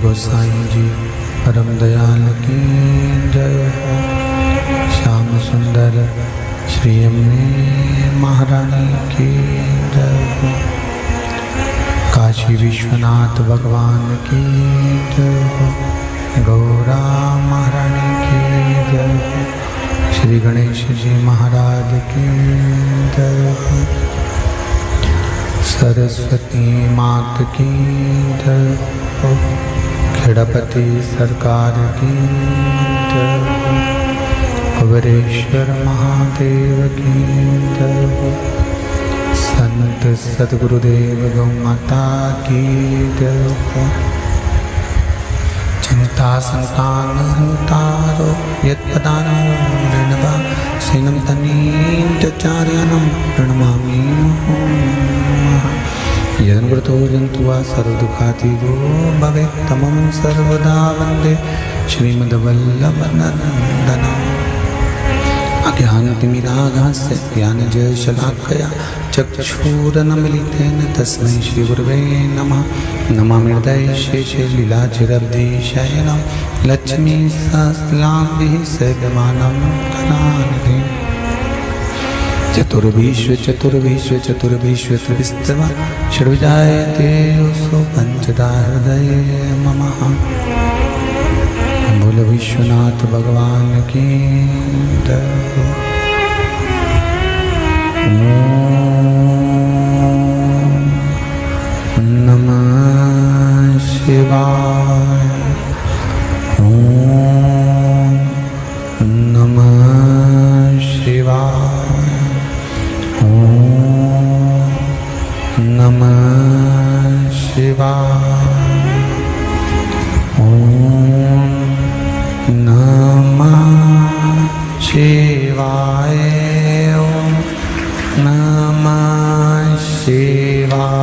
गोसाई जी परम दयाल की जय हो। श्याम सुंदर श्री अम्मे महारानी की जय हो। काशी विश्वनाथ भगवान की जय हो। गौरा महारानी की जय हो। श्री गणेश जी महाराज की जय हो। सरस्वती मात की जय हो। खेड़ापति सरकार की जय हो। अवरेश्वर महादेव की जय हो। संत सद्गुरुदेव गौ माता की जय हो। चिंता संतान हंतारो यत्पदानो ऋणवा सेनं तनीचार्यानं प्रणमामि यदन्वृतो जन्तु वा सर्वदुःखातीतो भवेत् तमं सर्वदा वन्दे श्रीमद्वल्लभनन्दनम्। अज्ञानतिमिरागास्य ज्ञानजयशलाकया चक्षुरुन्मीलितेन तस्मै श्रीगुरवे नमः। नमामि हृदये शेषे लीलाचिरब्धिशयनं लक्ष्मीसहस्रलाभिः सेव्यमानं कलानिधिम्। चतुर्विश्व त्रिविस्तवा षड्विजायते योऽसौ पञ्चदा हृदये मम। बोल विश्वनाथ भगवान की जय हो। ओम नमः शिवाय। ओम नमः शिवाय। ओम नमः शिवाय। नमः शिवाय। ओम नमः शिवाय। शिवाय।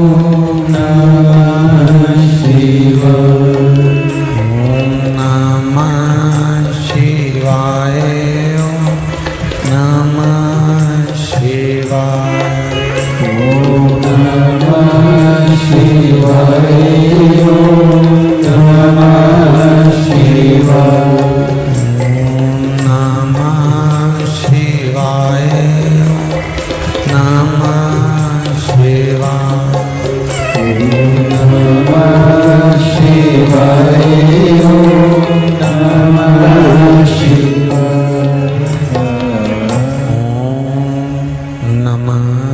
ओम नमः शिवाय। ओम नमः शिवाय। ओम नमः शिवाय। ओम नमः शिवाय। ओम नमः शिवाय। ओम नमः शिवाय। नमः शिवाय। ओम नमः शिवाय। ओम नमः शिवाय। ओम नमः शिवाय। ओम नमः शिवाय। ओम नमः शिवाय।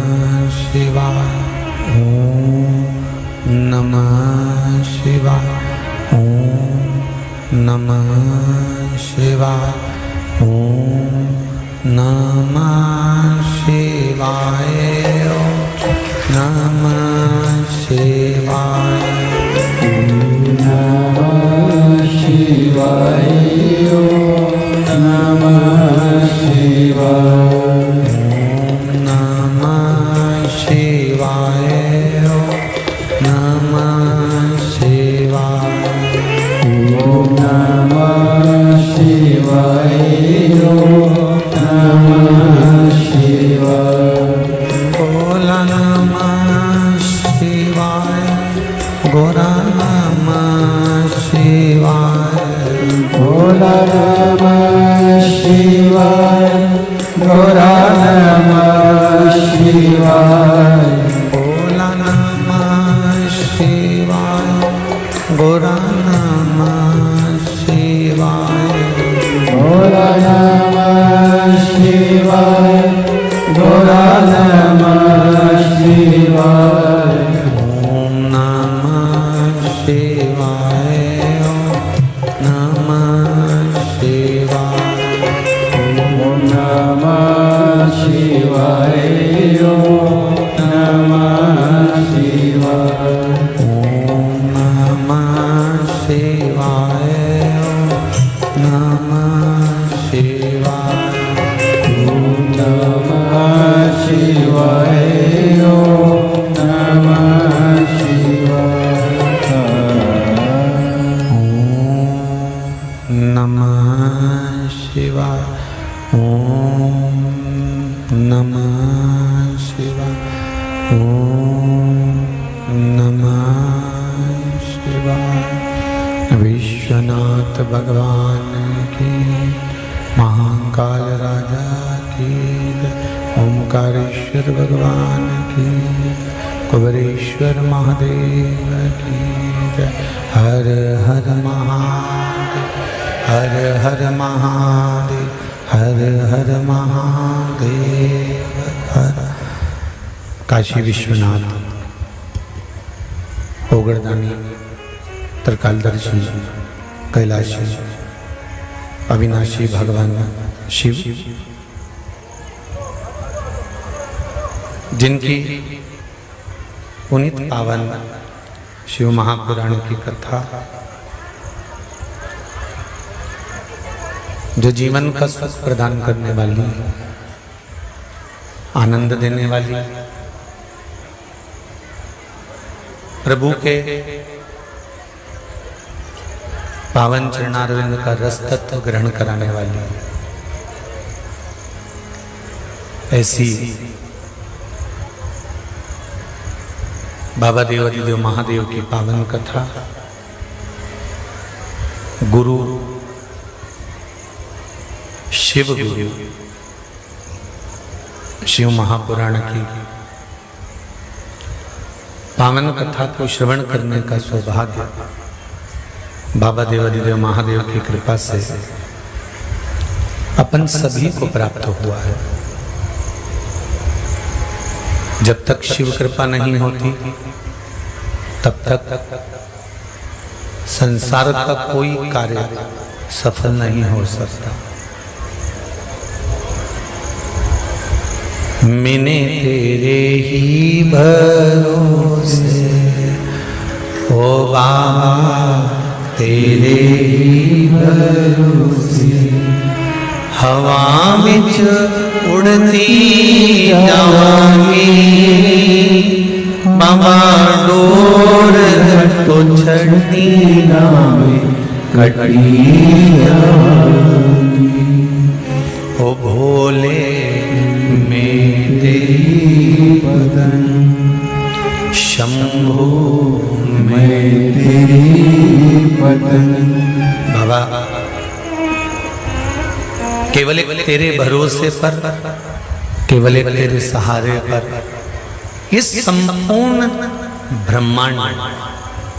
ओम नमः शिवाय। ओम नमः शिवाय। ओम नमः शिवाय। ओम नमः शिवाय। ओम नमः शिवाय। ओम नमः शिवाय। ओम नमः शिवाय। भोला नमः शिवाय। गोरा नमः शिवाय। भोला नमः शिवाय। गोरा नमः शिवाय। भोला नमः शिवाय। गोरा नमः शिवाय। भोला नमः शिवाय। गोरा नमः शिवाय। ओम नमः शिवाय। ओम नमः शिवाय। ओम नमः शिवाय। ओम नमः शिवाय। ओम नमः शिवाय। ओम नमः शिवाय। ओम नमः शिवाय। ओम नमः शिवाय। ओम नमः शिवाय। ओम नमः शिवाय। विश्वनाथ भगवान की, महाकाल राजा की, ओंकारेश्वर भगवान की, कुबेरेश्वर महादेव की जय। हर हर महादेव, हर हर महादेव, हर हर महादेव हर। काशी विश्वनाथ, ओगरदानी, त्रिकालदर्शी, कैलाशी, अविनाशी भगवान शिव, जिनकी पुनीत पावन शिव महापुराण की कथा, जो जीवन का सुख प्रदान करने वाली, आनंद देने वाली, प्रभु के पावन चरणारविंद का रस तत्व ग्रहण कराने वाली, ऐसी बाबा देवादिदेव महादेव की पावन कथा, गुरु शिव गुरु शिव महापुराण की पावन कथा को श्रवण करने का सौभाग्य बाबा देवादिदेव महादेव की कृपा से अपन सभी को प्राप्त हुआ है। जब तक शिव कृपा नहीं होती तब तक संसार का कोई कार्य सफल नहीं हो सकता। मैंने तेरे ही भरोसे ओ बाबा, तेरे ही भरोसे हवा विच उड़ती जावांगी, बाबा डोर तो छड़ी नावे कटी जावांगी। ओ भोले में तेरी बदन, शंभो में तेरी बदन। बाबा केवल एक तेरे भरोसे पर, केवल एक तेरे सहारे पर इस संपूर्ण ब्रह्मांड,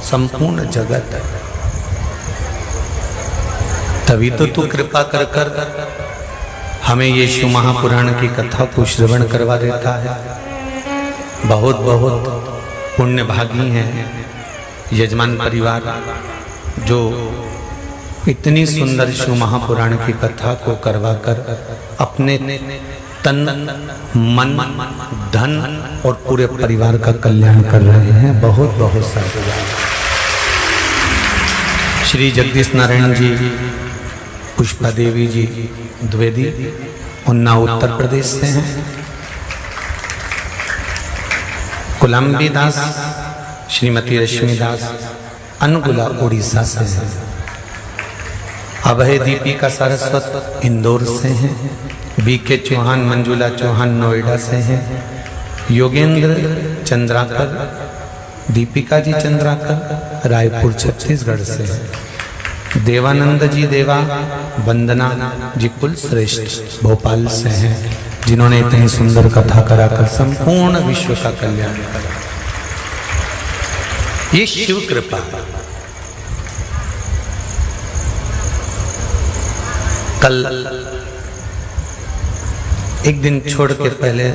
संपूर्ण जगत, तभी तो तू कृपा कर कर हमें ये शिव महापुराण की कथा को श्रवण करवा देता है। बहुत बहुत पुण्य भागी हैं यजमान परिवार जो इतनी सुंदर शिव महापुराण की कथा को करवा कर अपने तन मन धन और पूरे परिवार का कल्याण कर रहे हैं। बहुत बहुत साधुवाद। श्री जगदीश नारायण जी, पुष्पा देवी जी द्विवेदी, उन्नाव उत्तर प्रदेश से हैं। कुलम्बी दास श्रीमती रश्मि दास अनुगुला उड़ीसा से हैं। अभय दीपिका सारस्वत इंदौर से हैं। बीके चौहान मंजुला चौहान नोएडा से हैं। योगेंद्र चंद्राकर दीपिका जी चंद्राकर रायपुर छत्तीसगढ़ से हैं। देवानंद जी देवा वंदना जी कुल श्रेष्ठ भोपाल से हैं, जिन्होंने इतनी सुंदर कथा कराकर संपूर्ण विश्व का कल्याण करा। ये शिव कृपा। कल एक दिन छोड़ के पहले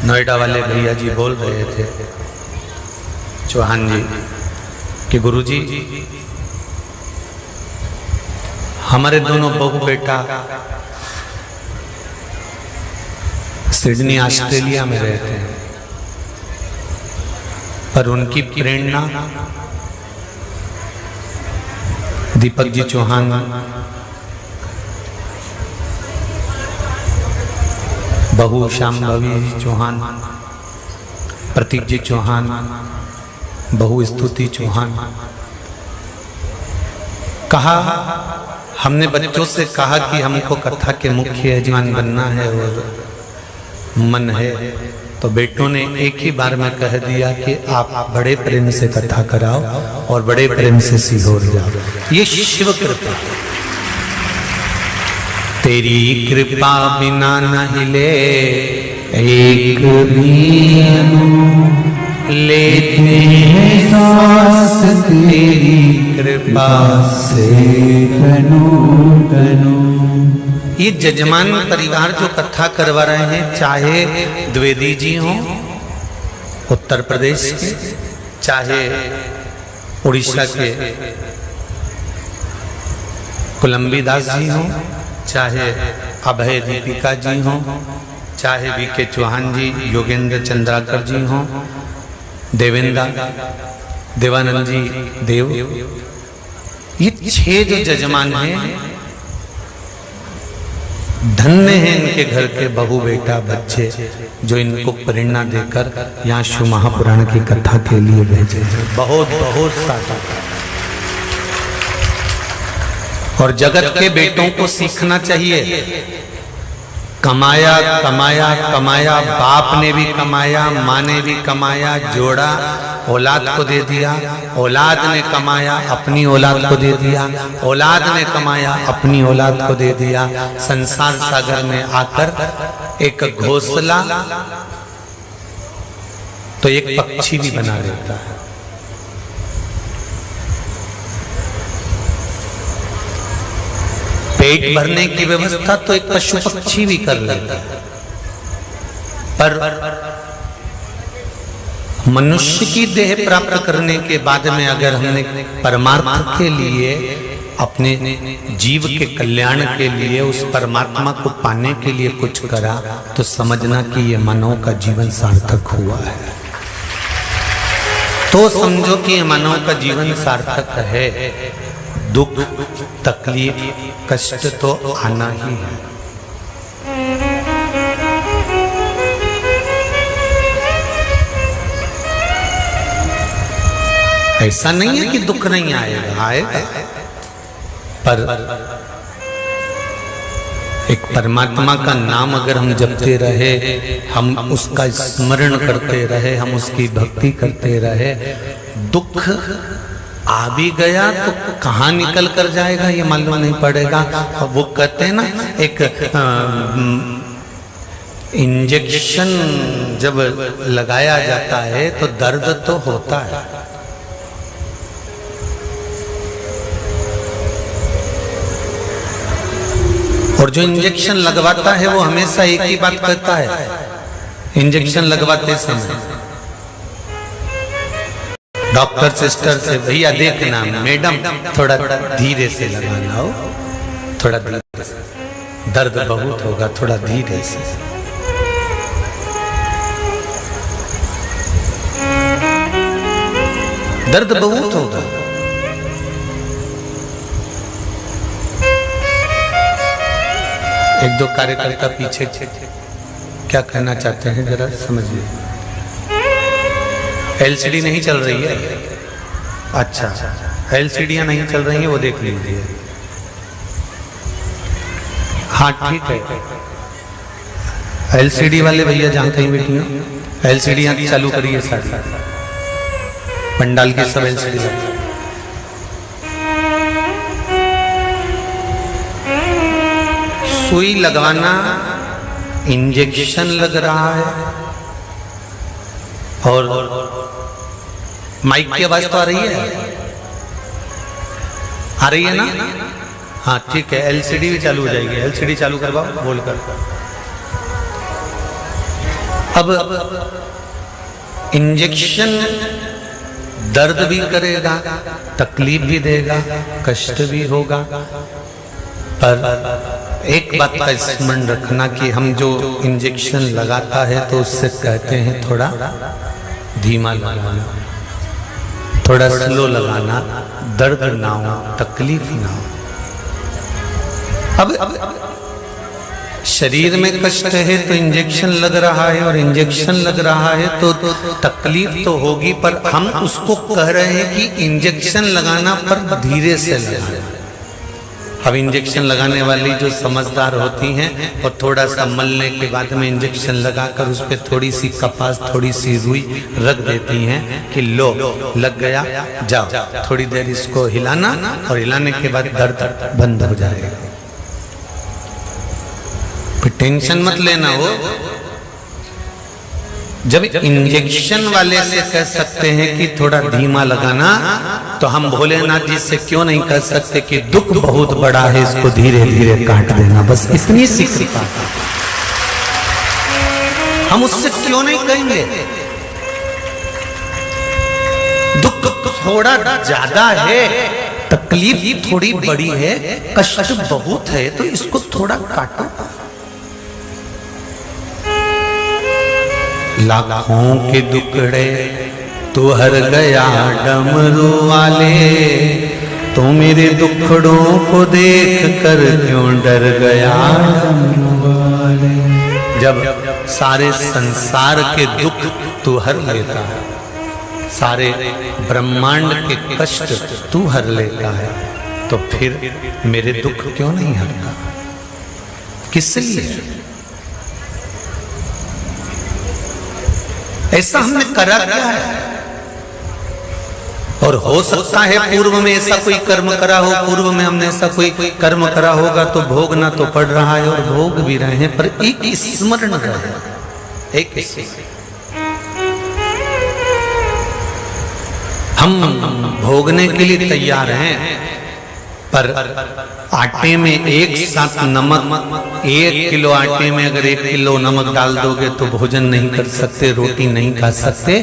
नोएडा वाले भैया जी बोल रहे थे, चौहान जी, कि गुरुजी हमारे दोनों बहू बेटा सिडनी ऑस्ट्रेलिया में रहते हैं, पर उनकी प्रेरणा दीपक जी चौहान, बहू शाम्भवी चौहान, प्रतीक जी चौहान, बहू स्तुति चौहान। कहा, हमने बच्चों से कहा कि हमको कथा के मुख्य यजमान बनना है और मन है, तो बेटों ने एक ही बार में कह दिया कि आप बड़े प्रेम से कथा कराओ और बड़े प्रेम से सीहोर जाओ। ये शिव कृपा, तेरी कृपा बिना न हिले एक भी लेते हैं सांस, तेरी कृपा से तनु तनु। ये जजमान परिवार जो कथा करवा रहे हैं, चाहे द्विवेदी जी हों उत्तर प्रदेश के, चाहे उड़ीसा के कुलम्बी दास जी हों, चाहे अभय दीपिका जी हों, चाहे वीके चौहान जी, योगेंद्र चंद्राकर जी हों, देवानंद जी देव, ये 6 जो जजमान हैं, धन्य हैं इनके घर के बहू बेटा बच्चे जो इनको प्रेरणा देकर यहाँ शिव महापुराण की कथा के लिए भेजे हैं। बहुत बहुत सारा। और जगत के बेटों को सीखना चाहिए, कमाया कमाया कमाया, बाप ने भी कमाया, माँ ने भी कमाया, जोड़ा औलाद को दे दिया, औलाद ने कमाया अपनी औलाद को दे दिया, औलाद ने कमाया अपनी औलाद को दे दिया। संसार सागर में आकर एक घोंसला तो एक पक्षी भी बना देता है। पेट भरने की व्यवस्था तो एक पशु पक्षी भी कर लेता है, पर मनुष्य की देह प्राप्त करने के बाद में अगर हमने परमार्थ के लिए, अपने जीव के कल्याण के लिए, उस परमात्मा को पाने के लिए कुछ करा, तो समझना कि ये मानव का जीवन सार्थक हुआ है। तो समझो कि ये मानव का जीवन सार्थक है। दुख तकलीफ कष्ट तो आना ही है। ऐसा नहीं है कि दुख नहीं आएगा, आएगा, पर एक परमात्मा का नाम अगर हम जपते रहे, हम उसका स्मरण करते रहे, हम उसकी भक्ति करते रहे, दुख आ भी गया तो कहाँ निकल कर जाएगा ये मालूम नहीं पड़ेगा। अब वो कहते हैं ना, एक इंजेक्शन जब लगाया जाता है तो दर्द तो होता है, और जो इंजेक्शन लगवाता है वो हमेशा एक ही बात कहता है इंजेक्शन लगवाते समय, डॉक्टर सिस्टर से, भैया देखना मैडम थोड़ा धीरे से लगाना हो, थोड़ा धीरे से, दर्द बहुत होगा, थोड़ा धीरे से। दर्द बहुत होगा। एक दो कार्यकर्ता पीछे क्या कहना चाहते हैं जरा समझिए। एलसीडी नहीं चल रही है, अच्छा एलसीडियां नहीं चल रही हैं, वो देख लीजिए। हाँ ठीक है, एलसीडी वाले भैया जहाँ कहीं बैठी हो एलसीडियां चालू करिए सारी, पंडाल की सब एलसीडी लगी। सुई लगवाना, इंजेक्शन लग रहा है, और माइक की आवाज तो आ रही है, आ रही है ना? हाँ ठीक है, एलसीडी भी चालू हो जाएगी। एलसीडी चालू करवाओ बोलकर। अब इंजेक्शन दर्द भी करेगा, तकलीफ भी देगा, कष्ट भी होगा, पर एक बात का स्मरण रखना कि हम जो इंजेक्शन लगाता है तो उससे कहते हैं थोड़ा धीमा लगाना, थोड़ा स्लो लगाना, दर्द ना हो, तकलीफ ना हो। अब शरीर में कष्ट है तो इंजेक्शन लग रहा है, और इंजेक्शन लग रहा है तो तकलीफ तो होगी, पर हम उसको कह रहे हैं कि इंजेक्शन लगाना पर धीरे से लगाना। अब इंजेक्शन लगाने वाली जो समझदार होती हैं और थोड़ा सा मलने के बाद में इंजेक्शन लगाकर उस पर थोड़ी सी कपास थोड़ी सी रुई रख देती हैं कि लो लग गया, जाओ थोड़ी देर इसको हिलाना और हिलाने के बाद दर्द बंद हो जाएगा। फिर टेंशन मत लेना। वो जब इंजेक्शन वाले से कह सकते हैं कि थोड़ा धीमा लगाना, तो हम भोलेनाथ जी से क्यों नहीं कह सकते कि दुख बहुत बड़ा है, इसको धीरे धीरे काट देना। बस इतनी सी कृपा हम उससे क्यों नहीं कहेंगे। दुख थोड़ा ज्यादा है, तकलीफ थोड़ी बड़ी है, कष्ट बहुत है, तो इसको थोड़ा काटो। लाखों के दुखड़े तू हर गया डमरू वाले, तो मेरे दुखड़ों को देख कर क्यों डर गया डमरू वाले। जब सारे संसार के दुख तू हर लेता है, सारे ब्रह्मांड के कष्ट तू हर लेता है, तो फिर मेरे दुख क्यों नहीं हरता? किस लिए? ऐसा हमने करा क्या है? और हो सकता है पूर्व में ऐसा कोई कर्म करा हो, पूर्व में हमने ऐसा कोई कर्म करा होगा तो भोगना तो पड़ रहा है और भोग भी रहे हैं, पर एक स्मरण रहे, एक हम भोगने के लिए तैयार हैं, पर आटे में एक साथ नमक, 1 किलो आटे में अगर 1 किलो नमक डाल दोगे तो भोजन नहीं कर सकते, रोटी नहीं खा सकते।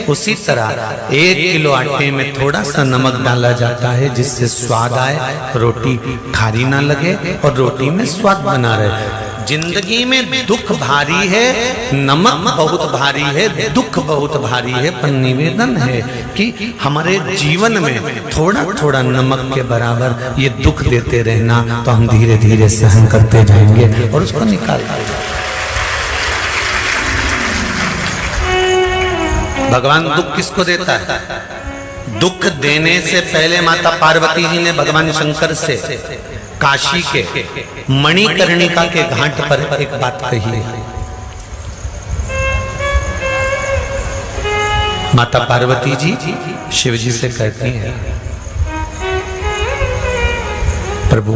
उसी तरह 1 किलो आटे में थोड़ा सा नमक डाला जाता है जिससे स्वाद आए, रोटी खारी ना लगे और रोटी में स्वाद बना रहे। जिंदगी में दुख भारी है, नमक बहुत भारी है, दुख बहुत भारी है, पर निवेदन है कि हमारे जीवन में थोड़ा थोड़ा नमक के बराबर ये दुख देते रहना, तो हम धीरे धीरे सहन करते जाएंगे और उसको निकालते जाएंगे। भगवान दुख किसको देता है? दुख देने से पहले माता पार्वती जी ने भगवान शंकर से काशी के मणिकर्णिका के घाट पर एक बात कही है। माता पार्वती जी शिव जी से कहती हैं, प्रभु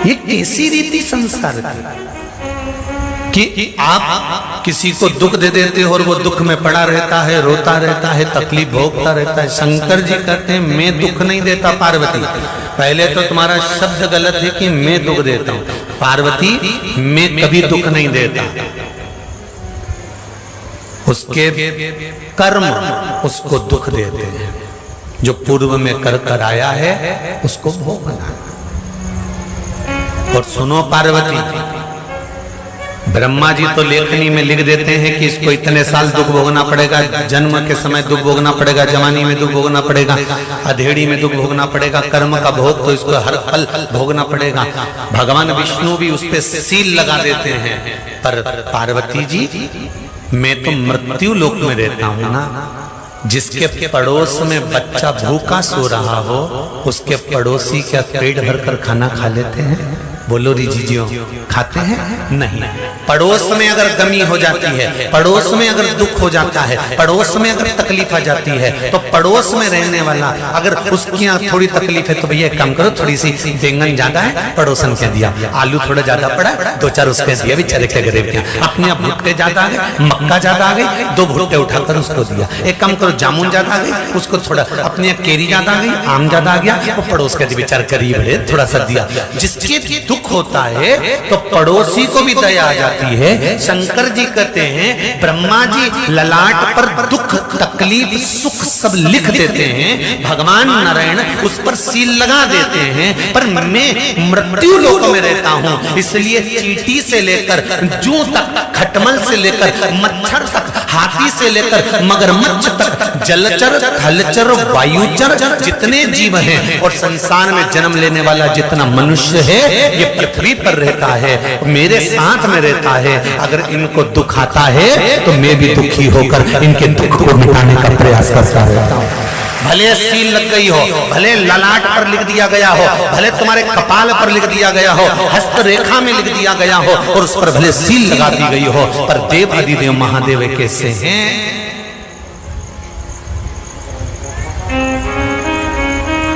ये कैसी रीति संसार की कि आप किसी को दुख दे देते हो और वो दुख में पड़ा रहता है, रोता रहता है, तकलीफ भोगता रहता है। शंकर जी कहते हैं मैं दुख नहीं देता पार्वती, पहले तो तुम्हारा शब्द गलत है कि मैं दुख देता हूं। पार्वती मैं कभी दुख नहीं देता, उसके कर्म उसको दुख देते हैं, जो पूर्व में कर आया है उसको भोगना। और सुनो पार्वती, ब्रह्मा जी तो लेखनी में लिख देते हैं कि इसको इतने साल दुख भोगना पड़ेगा, जन्म के समय दुख भोगना पड़ेगा, जवानी में दुख भोगना पड़ेगा, अधेड़ी में दुख भोगना पड़ेगा, कर्म का भोग तो इसको हर पल भोगना पड़ेगा। भगवान विष्णु भी उस पर सील लगा देते हैं, पर पार्वती जी मैं तो मृत्यु लोक में रहता हूं ना। जिसके पड़ोस में बच्चा भूखा सो रहा हो, उसके पड़ोसी क्या पेट भरकर खाना खा लेते हैं? बोलो री जीजियो, खाते हैं? नहीं। पड़ोस में अगर गमी हो जाती है, पड़ोस में अगर दुख हो जाता है, पड़ोस में अगर तकलीफ आ जाती है, तो पड़ोस में रहने वाला अगर उसकी यहाँ थोड़ी तकलीफ है तो भैया एक काम करो, थोड़ी सी बैंगन ज्यादा है पड़ोसन के दिया, आलू थोड़ा ज्यादा पड़ा 2-4 उसके दिया, बेचारे के गरीब के अपने आप भुट्टे ज्यादा आ गए, मक्का ज्यादा आ गई, 2 भुट्टे उठाकर उसको दिया। एक काम करो, जामुन ज्यादा आ गई, उसको थोड़ा, अपने केरी ज्यादा आ गई, आम ज्यादा आ गया, वो पड़ोस के बेचारे गरीब है थोड़ा सा दिया। जिसके दुख होता है तो पड़ोसी को भी दया आ जाती है। शंकर जी कहते हैं ब्रह्मा जी ललाट पर दुख तकलीफ सुख सब लिख देते हैं, भगवान नारायण उस पर सील लगा देते हैं, पर मैं मृत्यु लोक में रहता हूं, इसलिए चींटी से लेकर जू तक, खटमल से लेकर मच्छर तक, हाथी से लेकर मगरमच्छ तक, जलचर थलचर वायुचर जितने जीव हैं और संसार में जन्म लेने वाला जितना मनुष्य है, ये पृथ्वी पर रहता है, मेरे साथ में रहता है। अगर इनको दुख आता है तो मैं भी दुखी होकर इनके दुख को मिटाने का प्रयास करता रहता हूं। भले सील लग गई हो, भले ललाट पर लिख दिया गया हो, भले तुम्हारे कपाल पर लिख दिया गया हो, हस्तरेखा में लिख दिया गया हो और उस पर भले सील लगा दी गई हो, पर देव अधिदेव महादेव कैसे हैं?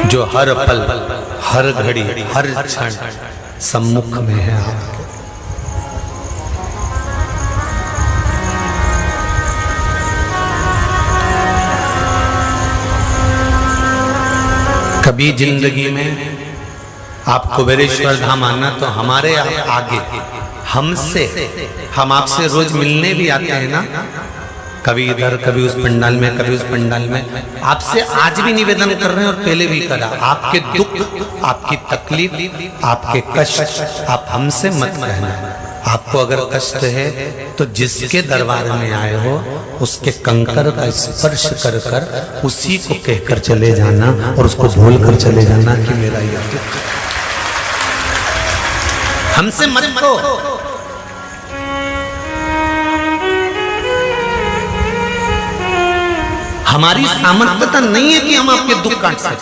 जो हर पल, हर घड़ी, हर क्षण सम्मुख में है आपके। कभी जिंदगी में आप कुबेरेश्वर धाम आना तो हमारे आगे हमसे, हम आपसे रोज मिलने भी आते हैं ना, कभी इधर कभी उस पंडाल में, कभी उस पंडाल में। आपसे आज भी निवेदन कर रहे हैं और पहले भी करा, आपके दुख, आपकी तकलीफ, आपके कष्ट आप हमसे मत कहना। आपको अगर कष्ट है तो जिसके दरबार में आए हो उसके कंकर का स्पर्श कर कर उसी को कहकर चले जाना और उसको भूल कर चले जाना कि मेरा ये दुख, हमसे मत कहो। हमारी सामर्थ्यता नहीं है कि हम आपके दुख काट सकें।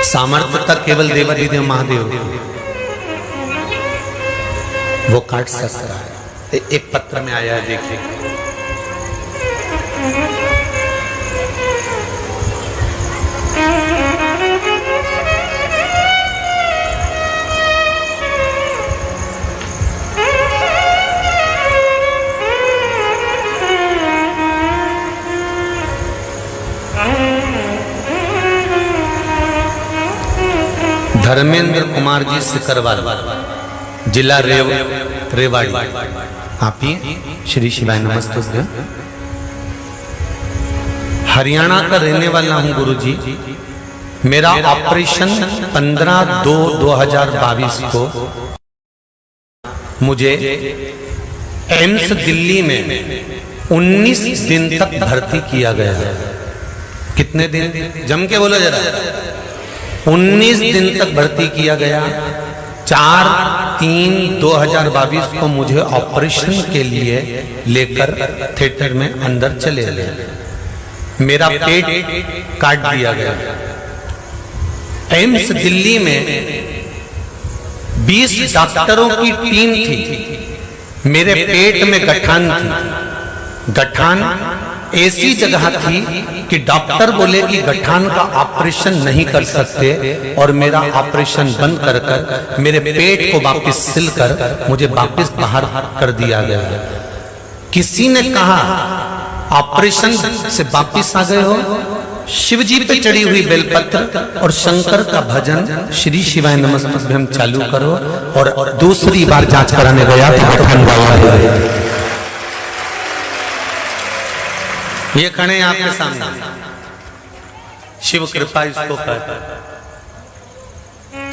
सामर्थ्यता केवल देवाधिदेव महादेव की, वो काट सकता है। एक पत्र में आया है, देखिए। धर्मेंद्र कुमार जी सिकरवाल, जिला रेवाड़ी, आप ही श्री शिवाय नमस्तुभ्यं। हरियाणा का रहने वाला हूं गुरुजी। मेरा ऑपरेशन 15/2/2022 को मुझे एम्स दिल्ली में 19 दिन तक भर्ती किया गया। कितने दिन? जम के बोलो जरा। 19 दिन तक भर्ती किया गया। 4/3/2022 को मुझे ऑपरेशन के लिए लेकर थिएटर में अंदर चले गए। मेरा पेट काट दिया गया। एम्स दिल्ली में 20 डॉक्टरों की टीम थी। मेरे पेट में गठान थी। गठान ऐसी जगह थी कि डॉक्टर बोले कि गठान का ऑपरेशन नहीं कर सकते और मेरा ऑपरेशन बंद कर कर मेरे पेट को वापस सिलकर मुझे वापस बाहर कर दिया गया। किसी ने कहा ऑपरेशन से वापस आ गए हो, शिव जी पे चढ़ी हुई बेलपत्र और शंकर का भजन श्री शिवाय नमस्तुभ्यं चालू करो। और दूसरी बार जांच कराने गया तो गठान गया। ये खड़े आपके सामने, शिव कृपा इसको कहते,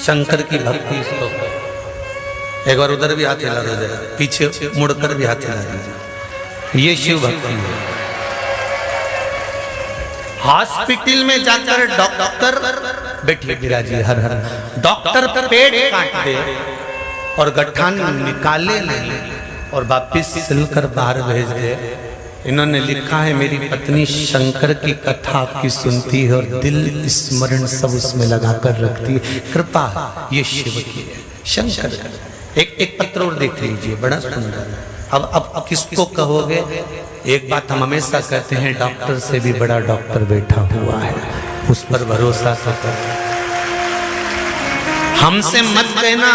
शंकर की भक्ति इसको कहते। एक बार उधर भी हाथ हिला दो, पीछे मुड़कर भी हाथ हिला दीजिए। ये शिव भक्ति है। हॉस्पिटल में जाकर डॉक्टर, बैठिए बिराजी, हर हर, डॉक्टर पेट काट दे और गठान निकाले नहीं और वापिस सिलकर बाहर भेज दे। इन्होंने लिखा है मेरी पत्नी शंकर की कथा आपकी सुनती है और दिल स्मरण सब उसमें लगाकर रखती है। कृपा ये शिव की है, शंकर। एक पत्र और देख लीजिए, बड़ा सुंदर है। अब किसको कहोगे? एक बात हम हमेशा कहते हैं, डॉक्टर से भी बड़ा डॉक्टर बैठा हुआ है, उस पर भरोसा करो। हमसे मत कहना।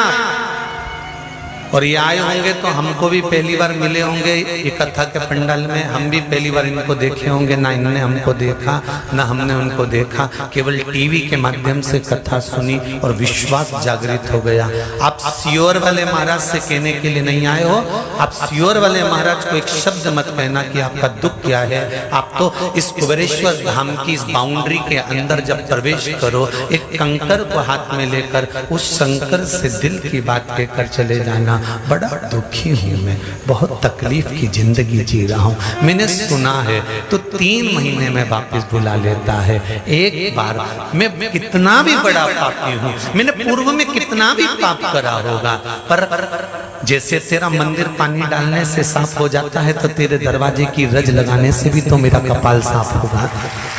और ये आए होंगे तो हमको भी पहली बार मिले होंगे ये कथा के पंडाल में। हम भी पहली बार इनको देखे होंगे, ना इनने हमको देखा ना हमने उनको देखा। केवल टीवी के माध्यम से कथा सुनी और विश्वास जागृत हो गया। आप सियोर वाले महाराज से कहने के लिए नहीं आए हो। आप सियोर वाले महाराज को एक शब्द मत कहना कि आपका दुख क्या है। आप तो इस कुबेरेश्वर धाम की इस बाउंड्री के अंदर जब प्रवेश करो, एक कंकर को हाथ में लेकर उस शंकर से दिल की बात कहकर चले जाना। बड़ा दुखी हूँ, मैं बहुत तकलीफ की जिंदगी जी रहा हूँ। मैंने सुना है तो 3 महीने में वापस बुला लेता है। एक बार मैं कितना भी बड़ा पापी हूँ, मैंने पूर्व में कितना भी पाप करा होगा, पर जैसे तेरा मंदिर पानी डालने से साफ हो जाता है तो तेरे दरवाजे की रज लगाने से भी तो मेरा कपाल साफ होगा,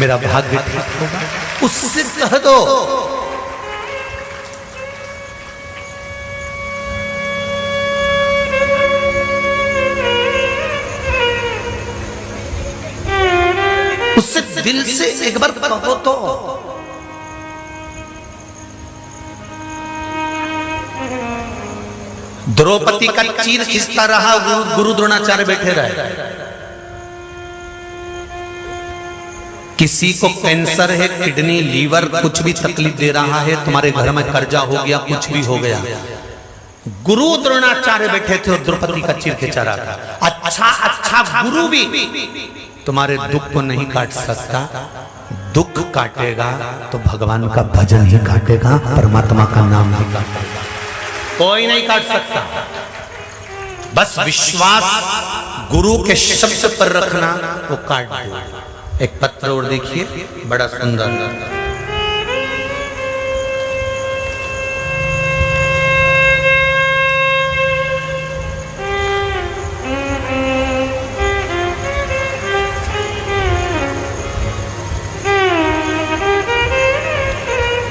मेरा भाग्य ठीक होगा। उससे कह दो उससे दिल से एक बार कहो तो। द्रौपदी का चीर खींचता रहा, गुरु द्रोणाचार्य बैठे रहे। किसी को कैंसर है, किडनी, लीवर, कुछ भी तकलीफ दे रहा है, तुम्हारे घर में कर्जा हो गया, कुछ भी हो गया, गुरु द्रोणाचार्य बैठे थे और द्रौपदी का चीर खींचा रहा था। अच्छा गुरु भी तुम्हारे दुख को नहीं काट सकता, दुख काटेगा तो भगवान का भजन ही काटेगा, परमात्मा का नाम नहीं काटेगा, कोई नहीं काट सकता। बस विश्वास गुरु के शब्द पर रखना, वो काट देगा। एक पत्र और देखिए, बड़ा सुंदर।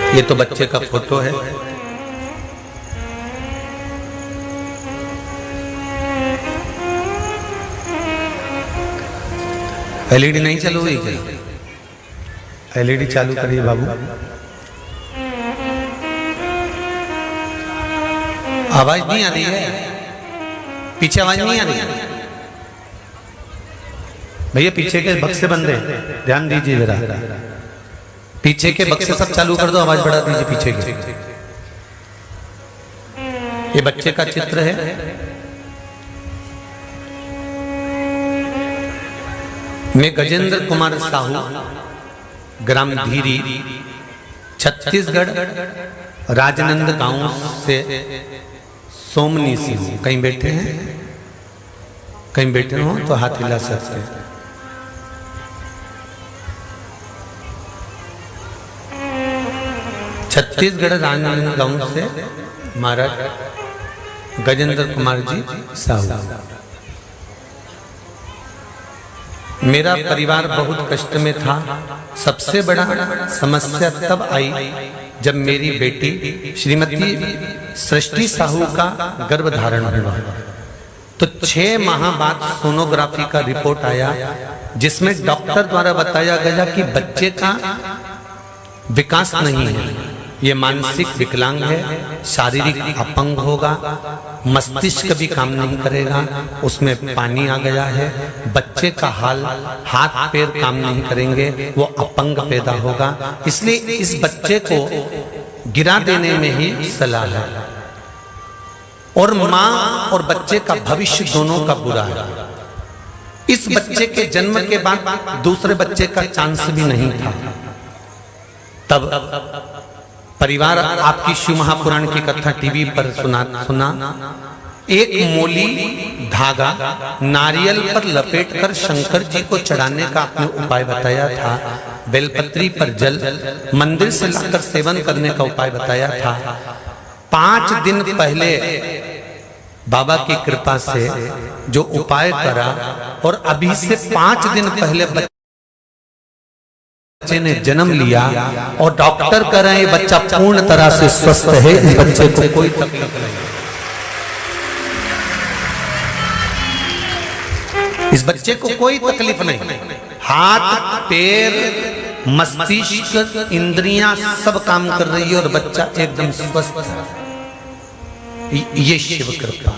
ये तो बच्चे का फोटो है। एलईडी नहीं चालू हुई क्या? एलईडी चालू करिए बाबू। आवाज नहीं आ रही है, पीछे आवाज नहीं आ रही है भैया, पीछे के बक्से बंद है, ध्यान दीजिए जरा। पीछे के बक्से सब चालू कर दो, आवाज बढ़ा दीजिए पीछे के। ये बच्चे का चित्र है। मैं गजेंद्र कुमार साहू, ग्राम धीरी, छत्तीसगढ़, राजनंद गांव से सोमनी से हूं। कहीं बैठे हैं? कहीं बैठे हो तो हाथ हिला सकते हैं। छत्तीसगढ़ राजनंद गांव से महाराज गजेंद्र कुमार जी साहू। मेरा परिवार बहुत कष्ट में था। सबसे बड़ा समस्या तब आई जब मेरी बेटी श्रीमती सृष्टि साहू का गर्भधारण हुआ। तो 6 माह बाद सोनोग्राफी का रिपोर्ट आया, जिसमें डॉक्टर द्वारा बताया गया कि बच्चे का विकास नहीं है, ये मानसिक विकलांग है, शारीरिक अपंग होगा, मस्तिष्क भी काम नहीं करेगा, उसमें पानी आ गया है, बच्चे का हाथ पैर काम नहीं करेंगे, वो अपंग पैदा होगा। इसलिए इस बच्चे को गिरा देने में ही सलाह है। और माँ और बच्चे का भविष्य दोनों का बुरा है। इस बच्चे के जन्म के बाद दूसरे बच्चे का चांस भी नहीं था। तब परिवार आपकी शिव महापुराण की कथा टीवी पर सुना। एक मोली धागा नारियल पर लपेटकर शंकर जी को चढ़ाने का आपने उपाय बताया था। बेलपत्री पर जल मंदिर से लाकर सेवन करने का उपाय बताया था। 5 दिन पहले बाबा की कृपा से जो उपाय करा, और अभी से 5 दिन पहले बच्चे ने जन्म लिया और डॉक्टर कह रहे हैं ये बच्चा पूर्ण तरह से स्वस्थ है, इस बच्चे को कोई तकलीफ नहीं। इस बच्चे को कोई तकलीफ नहीं। हाथ पैर मस्तिष्क इंद्रियां सब काम कर रही है और बच्चा एकदम स्वस्थ है। ये शिव कृपा।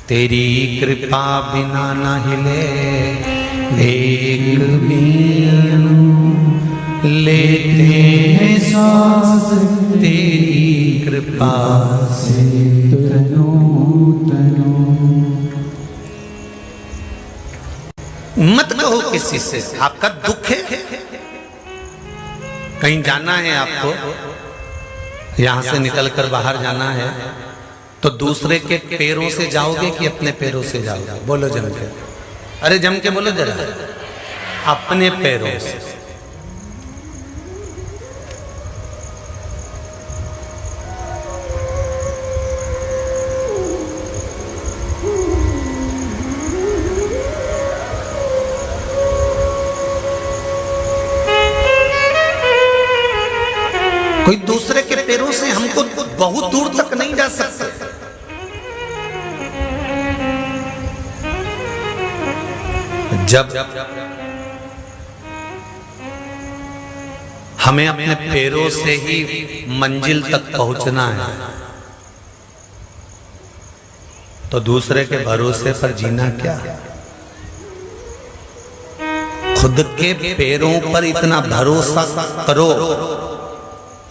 तेरी कृपा बिना न हिले एक भी लेते हैं सांस, तेरी कृपा से तनो तनो। मत कहो किसी से आपका दुख है, कहीं जाना है आपको, यहां से निकलकर बाहर जाना है, तो दूसरे के पैरों से जाओगे कि अपने पैरों से जाओगे? बोलो जम के, अरे जम के बोलो जरा। अपने पैरों से। कोई दूसरे के पैरों से हमको बहुत दूर तक नहीं जा सकते। जब हमें अपने पैरों से ही मंजिल तक पहुंचना है, तो दूसरे के भरोसे पर जीना क्या? खुद के पैरों पर इतना भरोसा करो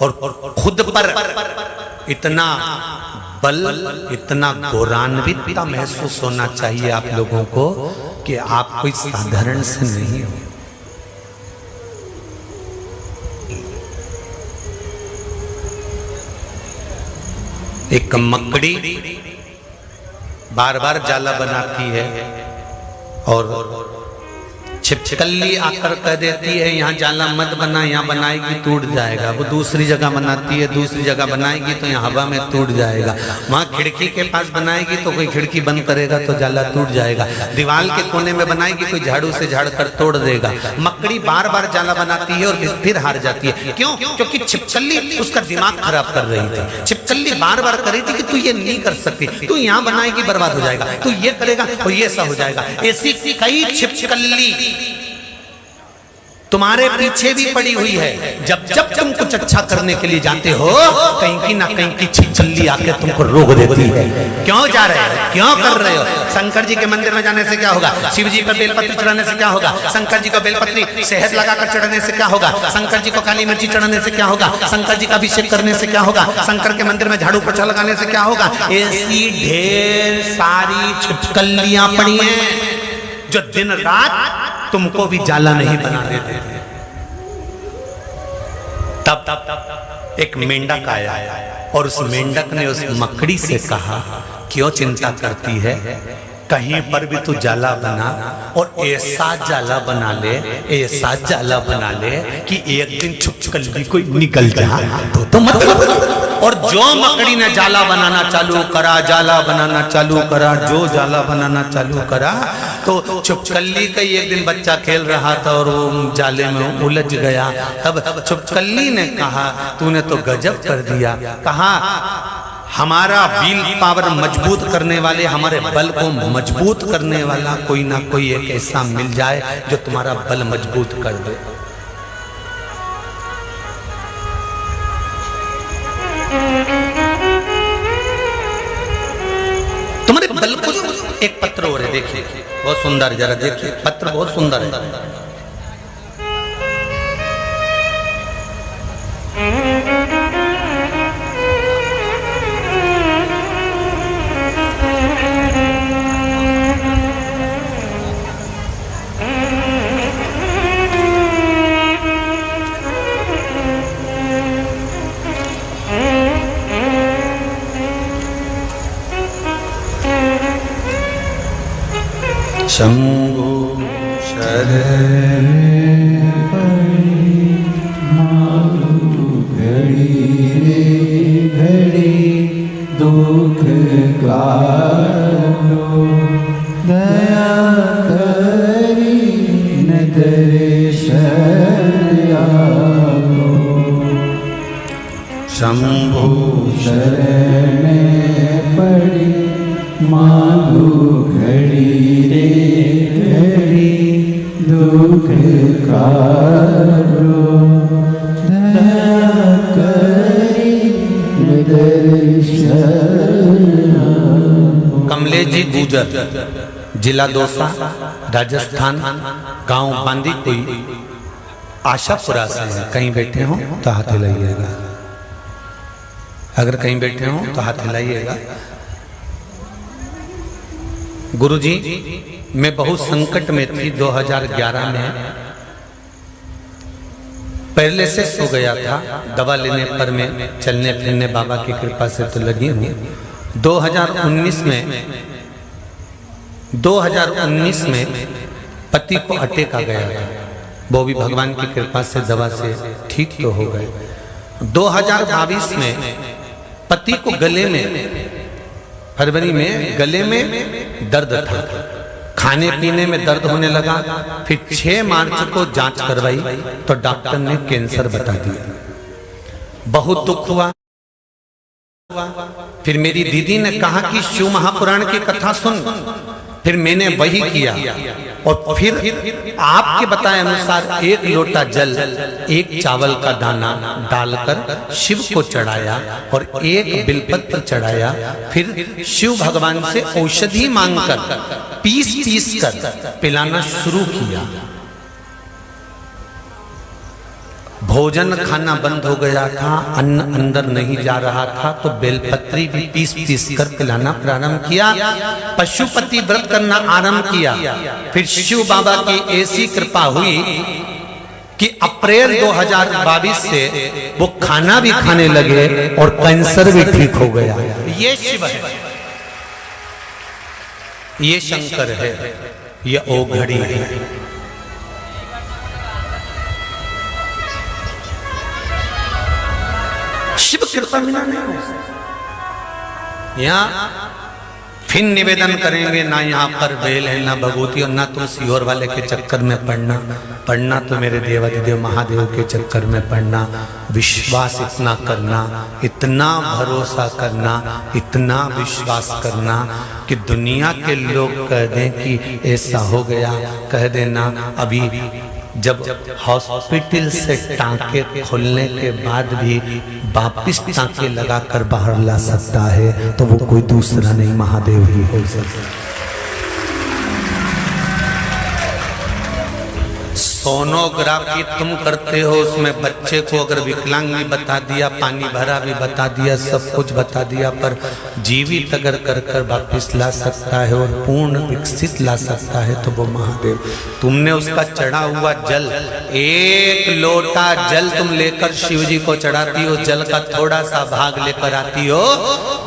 और खुद पर इतना बल, इतना गौरवान्वित महसूस होना चाहिए आप लोगों को कि आप कोई साधारण से नहीं हो। एक मकड़ी बार बार जाला बनाती है और छिपकली आकर कह देती है यहाँ जाला मत बना, यहाँ बनाएगी टूट जाएगा। वो दूसरी जगह बनाती है, दूसरी जगह बनाएगी तो यहाँ हवा में टूट जाएगा। वहाँ खिड़की के पास बनाएगी तो कोई खिड़की बंद करेगा तो जाला टूट जाएगा। दीवार के कोने में बनाएगी, कोई झाड़ू से झाड़ कर तोड़ देगा। मकड़ी बार बार जाला बनाती है और फिर हार जाती है। क्यों? क्योंकि छिपकली उसका दिमाग खराब कर रही थी। छिपकली बार बार कर रही थी कि तू ये नहीं कर सकती, तू यहाँ बनाएगी बर्बाद हो जाएगा, तू ये करेगा तो ये ऐसा हो जाएगा। ऐसी कई छिपकली तुम्हारे पीछे भी पड़ी हुई है। जब जब तुम कुछ अच्छा करने के लिए जाते हो, कहीं की ना कहीं की छिपकली आके तुमको रोक देती है। क्यों जा रहे हो, क्यों कर रहे हो? शंकर जी के मंदिर में जाने से क्या होगा? शिव जी पर बेलपत्री चढ़ाने से क्या होगा? शंकर जी को बेलपत्री शहद लगाकर चढ़ाने से क्या होगा? शंकर जी को काली मिर्ची चढ़ाने से क्या होगा? शंकर जी का अभिषेक करने से क्या होगा? शंकर के मंदिर में झाड़ू पोछा लगाने से क्या होगा? ऐसी ढेर सारी छिपकलियां पड़ी हैं जो दिन रात तुमको भी जाला नहीं बना देते। तब एक मेंढक आया और उस मेंढक ने उस मकड़ी से कहा, क्यों चिंता करती है, कहीं पर भी तू जाला बना और ऐसा जाला बना ले, ऐसा जाला बना ले कि एक दिन छिपकली कोई निकल जा तो मतलब। और जो मकड़ी ने जाला बनाना चालू करा, जाला बनाना चालू करा, जो जाला बनाना चालू करा, तो छिपकली का एक दिन बच्चा खेल रहा था और वो जाले में उलझ गया। तब छिपकली ने कहा, तूने तो गजब कर दिया। कहा, हमारा विल पावर मजबूत करने वाले, हमारे बल को मजबूत करने वाला कोई ना कोई एक ऐसा मिल जाए जो तुम्हारा बल मजबूत कर दे। तुम्हारे बल को एक पत्र हो रहे, देखिए बहुत सुंदर, जरा देखिए पत्र बहुत सुंदर है। शंभो शरण घड़ी रे घड़ी दुख कालो, दया करी न दर्शन आलो। शंभो शरण पड़ी मांगो घड़ी रे घड़ी दुख कालो, दया करी दर्शन। कमलेश जी गुजर, जिला दौसा, राजस्थान, गांव बांदी कोई आशापुरा से है। कहीं बैठे हो तो हाथ हिलाइएगा, अगर कहीं बैठे हो तो हाथ हिलाइएगा। गुरुजी, मैं बहुत संकट में थी 2011 में, पहले से सो गया था। दवा लेने पर मैं चलने फिरने बाबा की कृपा से तो लगी हूँ, 2019 में पति को अटैक आ गया था, वो भी भगवान की कृपा से दवा से ठीक तो हो गए। 2022 में पति को गले में, फरवरी में गले में दर्द था, खाने पीने में दर्द होने लगा। फिर 6 मार्च को जांच करवाई तो डॉक्टर ने कैंसर बता दिया। बहुत दुख हुआ। फिर मेरी दीदी ने कहा कि शिव महापुराण की कथा सुन। फिर मैंने वही किया और फिर आपके बताए अनुसार 1 लोटा जल 1 चावल का दाना डालकर शिव को चढ़ाया और 1 बिलपत्र चढ़ाया। फिर शिव भगवान से औषधि मांगकर पीस कर पिलाना शुरू किया। भोजन खाना बंद हो गया था, अन्न अंदर नहीं जा रहा था, तो बेलपत्री भी पीस कर पिलाना प्रारंभ किया। पशुपति व्रत करना आरंभ किया। फिर शिव बाबा की ऐसी कृपा हुई कि अप्रैल 2022 से वो खाना भी खाने लगे और कैंसर भी ठीक हो गया। ये शिव है, ये शंकर है, ये ओघड़ी है। शिव कृपा बिना नहीं हो सकता। यहाँ फिर निवेदन करेंगे, ना यहाँ पर बेल है, ना भगवती, और ना तुम सीहोर वाले के चक्कर में पढ़ना तो मेरे देवादिदेव महादेव के चक्कर में पढ़ना। विश्वास इतना करना, इतना भरोसा करना, इतना विश्वास करना कि दुनिया के लोग कह दें कि ऐसा हो गया, कह देना। अभी जब हॉस्पिटल से टांके खोलने के बाद भी वापिस टांके लगाकर बाहर ला सकता है तो वो कोई दूसरा नहीं, महादेव ही हो सकता है। सोनोग्राफी तुम करते हो, उसमें बच्चे को अगर विकलांग भी बता दिया, पानी भरा भी बता दिया, सब कुछ बता दिया, पर जीवित अगर कर वापिस ला सकता है और पूर्ण विकसित ला सकता है तो वो महादेव। तुमने उसका चढ़ा हुआ जल, 1 लोटा जल तुम लेकर शिव जी को चढ़ाती हो, जल का थोड़ा सा भाग लेकर आती हो।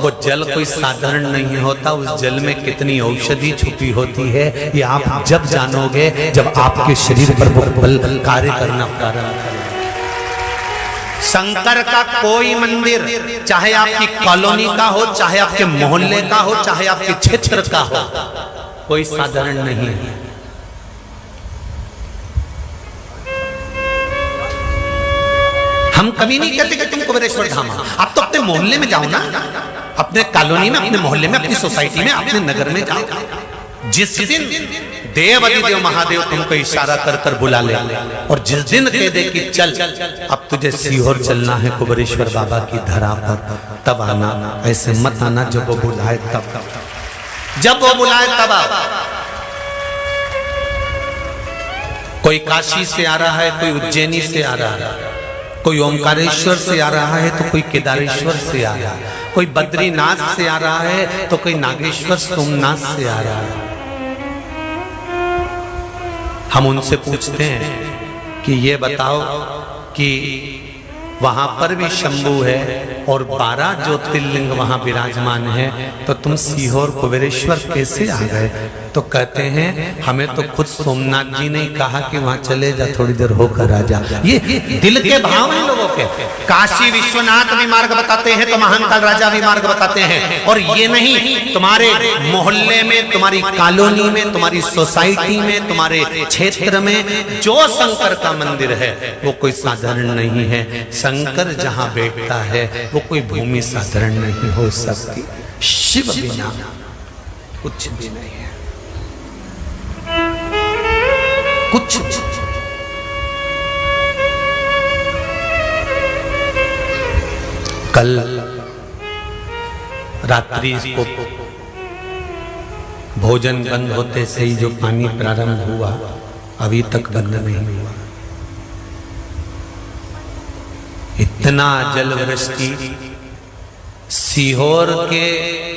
वो जल कोई साधारण नहीं होता, उस जल में कितनी औषधि छुपी होती है ये आप जब जानोगे, जब आपके शरीर पर वो बल कार्य करना प्रारंभ करेगा। शंकर का कोई मंदिर, चाहे आपकी कॉलोनी का हो, चाहे आपके मोहल्ले का हो, चाहे आपके क्षेत्र का हो, कोई साधारण नहीं है। हम कभी नहीं कहते कि तुम कुबेरेश्वर धाम, आप तो अपने मोहल्ले में जाओ ना, अपने कॉलोनी में, अपने मोहल्ले में, अपनी सोसाइटी में, अपने नगर में जाओ। जिस दिन देवादिदेव महादेव तुमको इशारा कर बुला ले और जिस दिन कह दे कि चल अब तुझे सीहोर चलना है कुबेरेश्वर बाबा की धरा पर, तब आना। ऐसे मत आना जब वो बुलाए तब, जब वो बुलाए तब आओ। कोई काशी से आ रहा है, कोई उज्जैनी से आ रहा है, कोई ओमकारेश्वर से आ रहा है तो कोई केदारेश्वर से आ रहा है, कोई बद्रीनाथ से आ रहा है तो कोई नागेश्वर सोमनाथ से आ रहा है। हम उनसे पूछते हैं कि ये बताओ कि वहां पर भी शंभू है और 12 ज्योतिर्लिंग वहां विराजमान है, तो तुम सीहोर कुबेरेश्वर कैसे आ गए? तो कहते हैं हमें तो खुद सोमनाथ जी ने कहा कि वहां चले जा, थोड़ी देर होकर आ जा। ये दिल के भाव हैं लोगों के। काशी विश्वनाथ भी मार्ग बताते हैं तो महाकाल राजा भी मार्ग बताते हैं, और ये नहीं तुम्हारे मोहल्ले में, तुम्हारी कॉलोनी में, तुम्हारी सोसाइटी में, तुम्हारे क्षेत्र में जो शंकर का मंदिर है वो कोई साधारण नहीं है। शंकर जहां बैठता है वो कोई भूमि साधारण नहीं हो सकती। शिव बिना कुछ भी नहीं है, कुछ। कल रात्रि को भोजन बंद होते से ही जो पानी प्रारंभ हुआ अभी तक बंद नहीं हुआ। इतना जल वृष्टि सीहोर के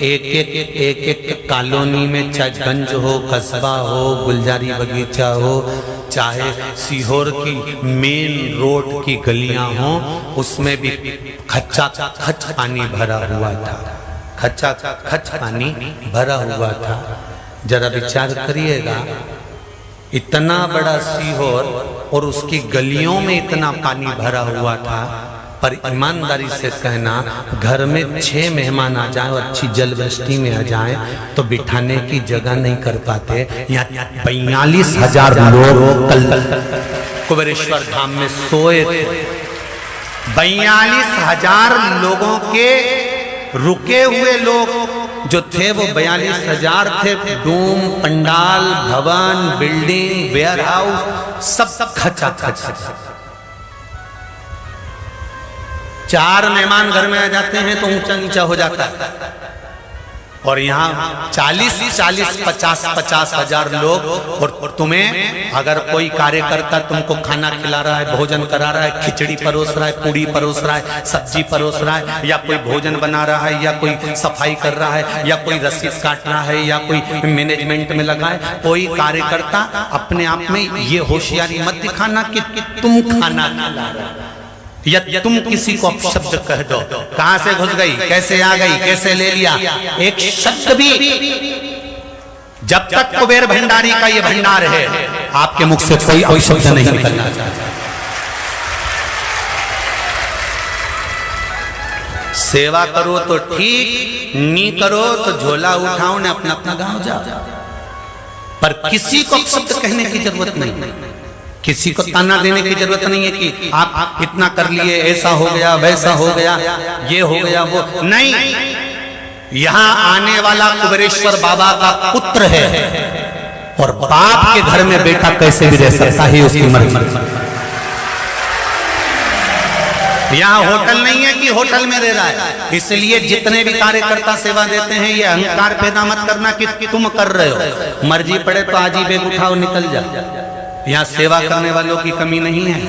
एक कॉलोनी में, चाहे गंज हो, कस्बा हो, गुलजारी बगीचा हो, चाहे सीहोर की मेन रोड की गलियां हो, उसमें भी खच्चा खच पानी भरा हुआ था। खचा खच पानी भरा हुआ था। जरा विचार करिएगा, इतना बड़ा सीहोर और उसकी गलियों में इतना पानी भरा हुआ था, पर ईमानदारी से कहना, घर में 6 मेहमान आ जाएं और अच्छी जलवृष्टि में आ जाएं तो बिठाने की जगह नहीं कर पाते। यहाँ 42,000 लोग कल कुबेरेश्वर धाम में सोए थे। 42,000 लोगों के रुके हुए लोग जो थे वो 42,000 थे। डूम, पंडाल, भवन, बिल्डिंग, वेयर हाउस सब खचा खच। 4 मेहमान घर में आ जाते हैं तो ऊंचा नीचा हो जाता है, और यहाँ 40, 50 हजार लोग। और तुम्हें अगर कोई कार्यकर्ता तुमको खाना खिला रहा है, भोजन करा रहा है, खिचड़ी परोस रहा है, पूड़ी परोस रहा है, सब्जी परोस रहा है, या कोई भोजन बना रहा है, या कोई सफाई कर रहा है, या कोई रसीद काट रहा है, या कोई मैनेजमेंट में लगा है, कोई कार्यकर्ता अपने आप में ये होशियारी मत दिखाना कि तुम खाना खिला रहे हो, या तुम किसी को अपशब्द कह दो। कहां से घुस गई, कैसे आ गई, कैसे ले लिया, एक शब्द भी। जब तक कुबेर भंडारी का ये भंडार है, आपके मुख से कोई अपशब्द नहीं निकलना चाहिए। सेवा करो तो ठीक, नहीं करो तो झोला उठाओ ने अपना अपना गांव जाओ, पर किसी को अपशब्द कहने की जरूरत नहीं, किसी को ताना देने की जरूरत नहीं है कि आप इतना कर लिए, ऐसा हो गया, वैसा हो गया, ये हो गया, वो नहीं। यहाँ आने वाला कुबेरेश्वर बाबा का पुत्र है, और बाप के घर में बेटा कैसे भी रह सकता है, उसकी मर्जी। यहाँ होटल नहीं है कि होटल में रह रहा है। इसलिए जितने भी कार्यकर्ता सेवा देते हैं, ये अहंकार पैदा मत करना कि तुम कर रहे हो। मर्जी पड़े तो आज ही बैग उठाओ निकल जाओ। यहाँ सेवा करने वालों की कमी नहीं है।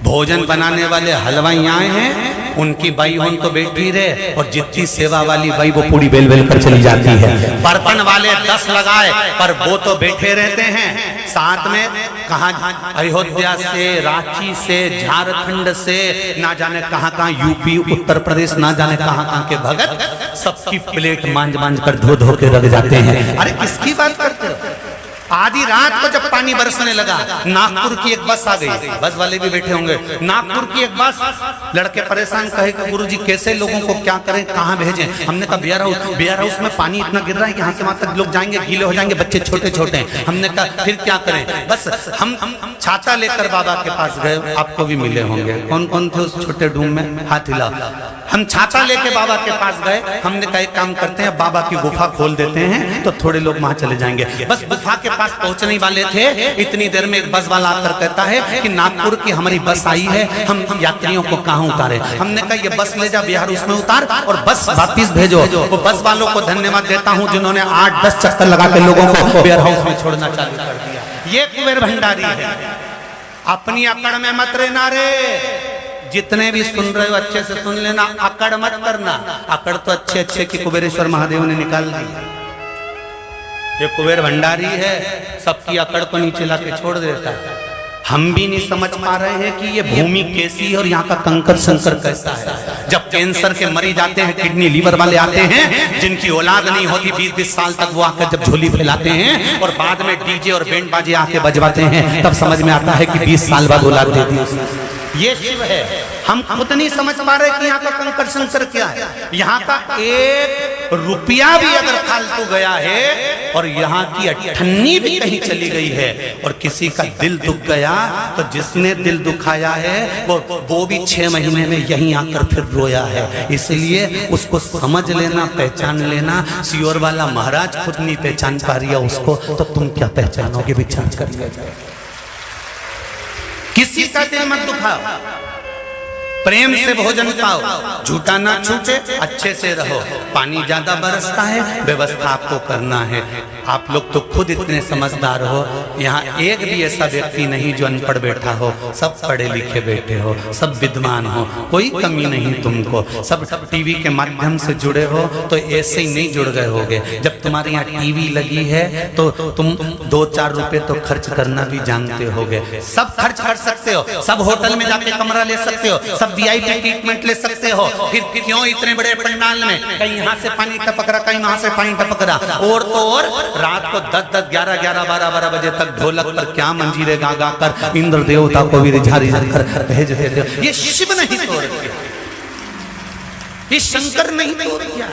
भोजन बनाने वाले हलवाई आए हैं, उनकी बाई होन तो बैठी रहे, और जितनी सेवा वाली बाई वो पूरी बेल बेल कर चली जाती है। बर्तन वाले 10 लगाए, पर वो तो बैठे रहते हैं। साथ में कहाँ अयोध्या से, रांची से, झारखंड से, ना जाने कहाँ कहाँ, यूपी, उत्तर प्रदेश, ना जाने कहाँ कहाँ के भगत सबकी प्लेट मांझ मांझ कर धो धो के रख जाते हैं। अरे किसकी बात करते हो? आधी रात को जब पानी बरसने लगा, नागपुर की एक बस आ गई, बस वाले भी बैठे होंगे। नागपुर की एक बस, लड़के परेशान, कहे कि गुरुजी कैसे लोगों को क्या करें, कहाँ भेजें? हमने कहा बियर हाउस में पानी इतना गिर रहा है, यहाँ से वहां तक लोग जाएंगे गीले हो जाएंगे, बच्चे छोटे छोटे हैं। हमने कहा फिर क्या करें? बस हम छाता लेकर बाबा के पास गए, आपको भी मिले होंगे। कौन कौन थे उस छोटे डूम में? हाथ हिला। हम छाता लेके बाबा के पास गए। हमने कहा एक काम करते हैं, बाबा की गुफा खोल देते हैं तो थोड़े लोग वहां चले जाएंगे। बस गुफा के पास पहुंचने वाले थे, इतनी देर में एक बस वाला आकर कहता है कि नागपुर की हमारी बस आई है, हम यात्रियों को कहां उतारे? हमने कहा ये बस ले जा बिहार, उसमें उतार और बस वापिस भेजो। वो बस वालों को धन्यवाद देता हूं जिन्होंने 8-10 चक्कर लगा के लोगों को वेयर हाउस में छोड़ना चालू कर दिया। ये कुबेर भंडारी है। अपनी अकड़ में मत रहना रे। जितने भी सुन रहे हो अच्छे से सुन लेना, अकड़ मत करना। अकड़ तो अच्छे अच्छे की कुबेरेश्वर महादेव ने निकाल दी। ये कुबेर भंडारी है, सबकी अकड़ को नीचे लाके छोड़ देता है। हम भी नहीं समझ पा रहे हैं कि ये भूमि कैसी है और यहाँ का कंकर संकर कैसा है। जब कैंसर के मरीज आते हैं, किडनी लीवर वाले आते हैं, जिनकी औलाद नहीं होती 20-20 साल तक, वो आकर जब झोली फैलाते हैं और बाद में डीजे और बैंड बाजे आके बजवाते हैं, तब समझ में आता है कि 20 साल बाद औलाद दे दी उसने। ये शिव है। हम खुद नहीं समझ पा रहे कि यहाँ का कंकर संकर क्या है। यहाँ का 1 रुपया भी अगर फालतू गया है और यहाँ की 98 भी कहीं चली गई है और किसी का दिल दुख गया, तो जिसने दिल दुखाया है वो भी 6 महीने में यहीं आकर फिर रोया है। इसलिए उसको समझ लेना, पहचान लेना। सियोर वाला महाराज खुद नहीं पहचान पा रही है उसको, तो तुम क्या पहचानोगे? विचार करिए। किसी का दिल मत दुखाओ, प्रेम से भोजन पाओ, झूठा ना छूटे, अच्छे से रहो। पानी ज्यादा बरसता है, व्यवस्था आपको करना है। आप लोग तो खुद इतने समझदार हो, यहाँ एक भी ऐसा व्यक्ति नहीं जो अनपढ़ बैठा हो। सब पढ़े लिखे बैठे हो, सब विद्वान हो, कोई कमी नहीं तुमको। सब टीवी के माध्यम से जुड़े हो, तो ऐसे ही नहीं जुड़ गए होगे। जब तुम्हारे यहाँ टीवी लगी है तो तुम 2-4 रुपए तो खर्च करना भी जानते होगे। सब खर्च कर सकते हो, सब होटल में जाके कमरा ले सकते हो, सब वीआईपी ट्रीटमेंट ले सकते हो, फिर क्यों इतने बड़े पंडाल में कहीं यहाँ से पानी टपक रहा, कहीं वहां से पानी टपक रहा, और तो और रात को 10-10, 11-11, 12-12 बजे तक ढोलक पर क्या मंजीरे गा गा कर इंद्र देवता को भी रिझा कर भेज देते हो। ये शिव नहीं तोड़ किया, ये शंकर नहीं तोड़ किया,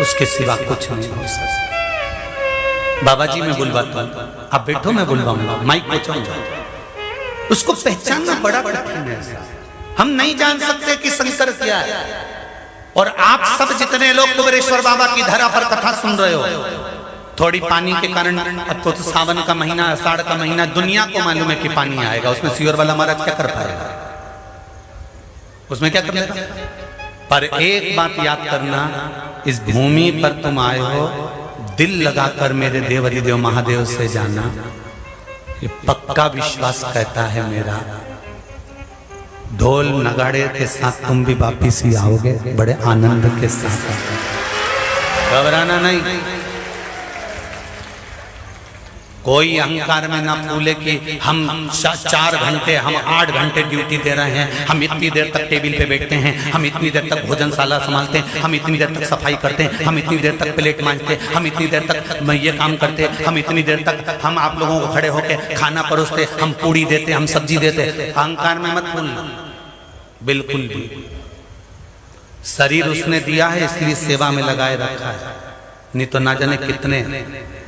उसके सिवा कुछ नहीं हो सकता। बाबा जी मैं बुलवाता हूं, आप बैठो मैं बुलवाऊंगा, माइक पहुंचाऊंगा। उसको पहचानना बड़ा कठिन है। हम नहीं जान सकते कि शंकर क्या है। और आप सब जितने लोग कुबेरेश्वर बाबा की धरा पर कथा सुन रहे हो, थोड़ी पानी के कारण, अब तो सावन का महीना, आषाढ़ का महीना, दुनिया को मालूम है कि पानी आएगा, उसमें सियोर वाला महाराज क्या कर पाएगा, उसमें क्या कर लेगा। पर एक बात याद करना, इस भूमि पर तुम आए हो, दिल लगाकर मेरे देव अधिदेव महादेव से जाना, ये पक्का विश्वास कहता है मेरा। ढोल नगाड़े के साथ तुम भी वापिस ही आओगे, बड़े आनंद के साथ, घबराना नहीं। कोई अहंकार में ना फूले कि हम 4 घंटे, हम 8 घंटे ड्यूटी दे रहे हैं, हम इतनी देर तक टेबल पे बैठते हैं, हम इतनी देर तक भोजनशाला संभालते हैं, हम इतनी देर तक सफाई करते हैं, हम इतनी देर तक प्लेट मांजते, हम इतनी देर तक ये काम करते, हम इतनी देर तक हम आप लोगों को खड़े होकर खाना परोसते, हम पूड़ी देते, हम सब्जी देते। अहंकार में मत भूलना बिल्कुल भी। शरीर उसने दिया है इसलिए सेवा में लगाए रखा है, नहीं तो ना जाने कितने।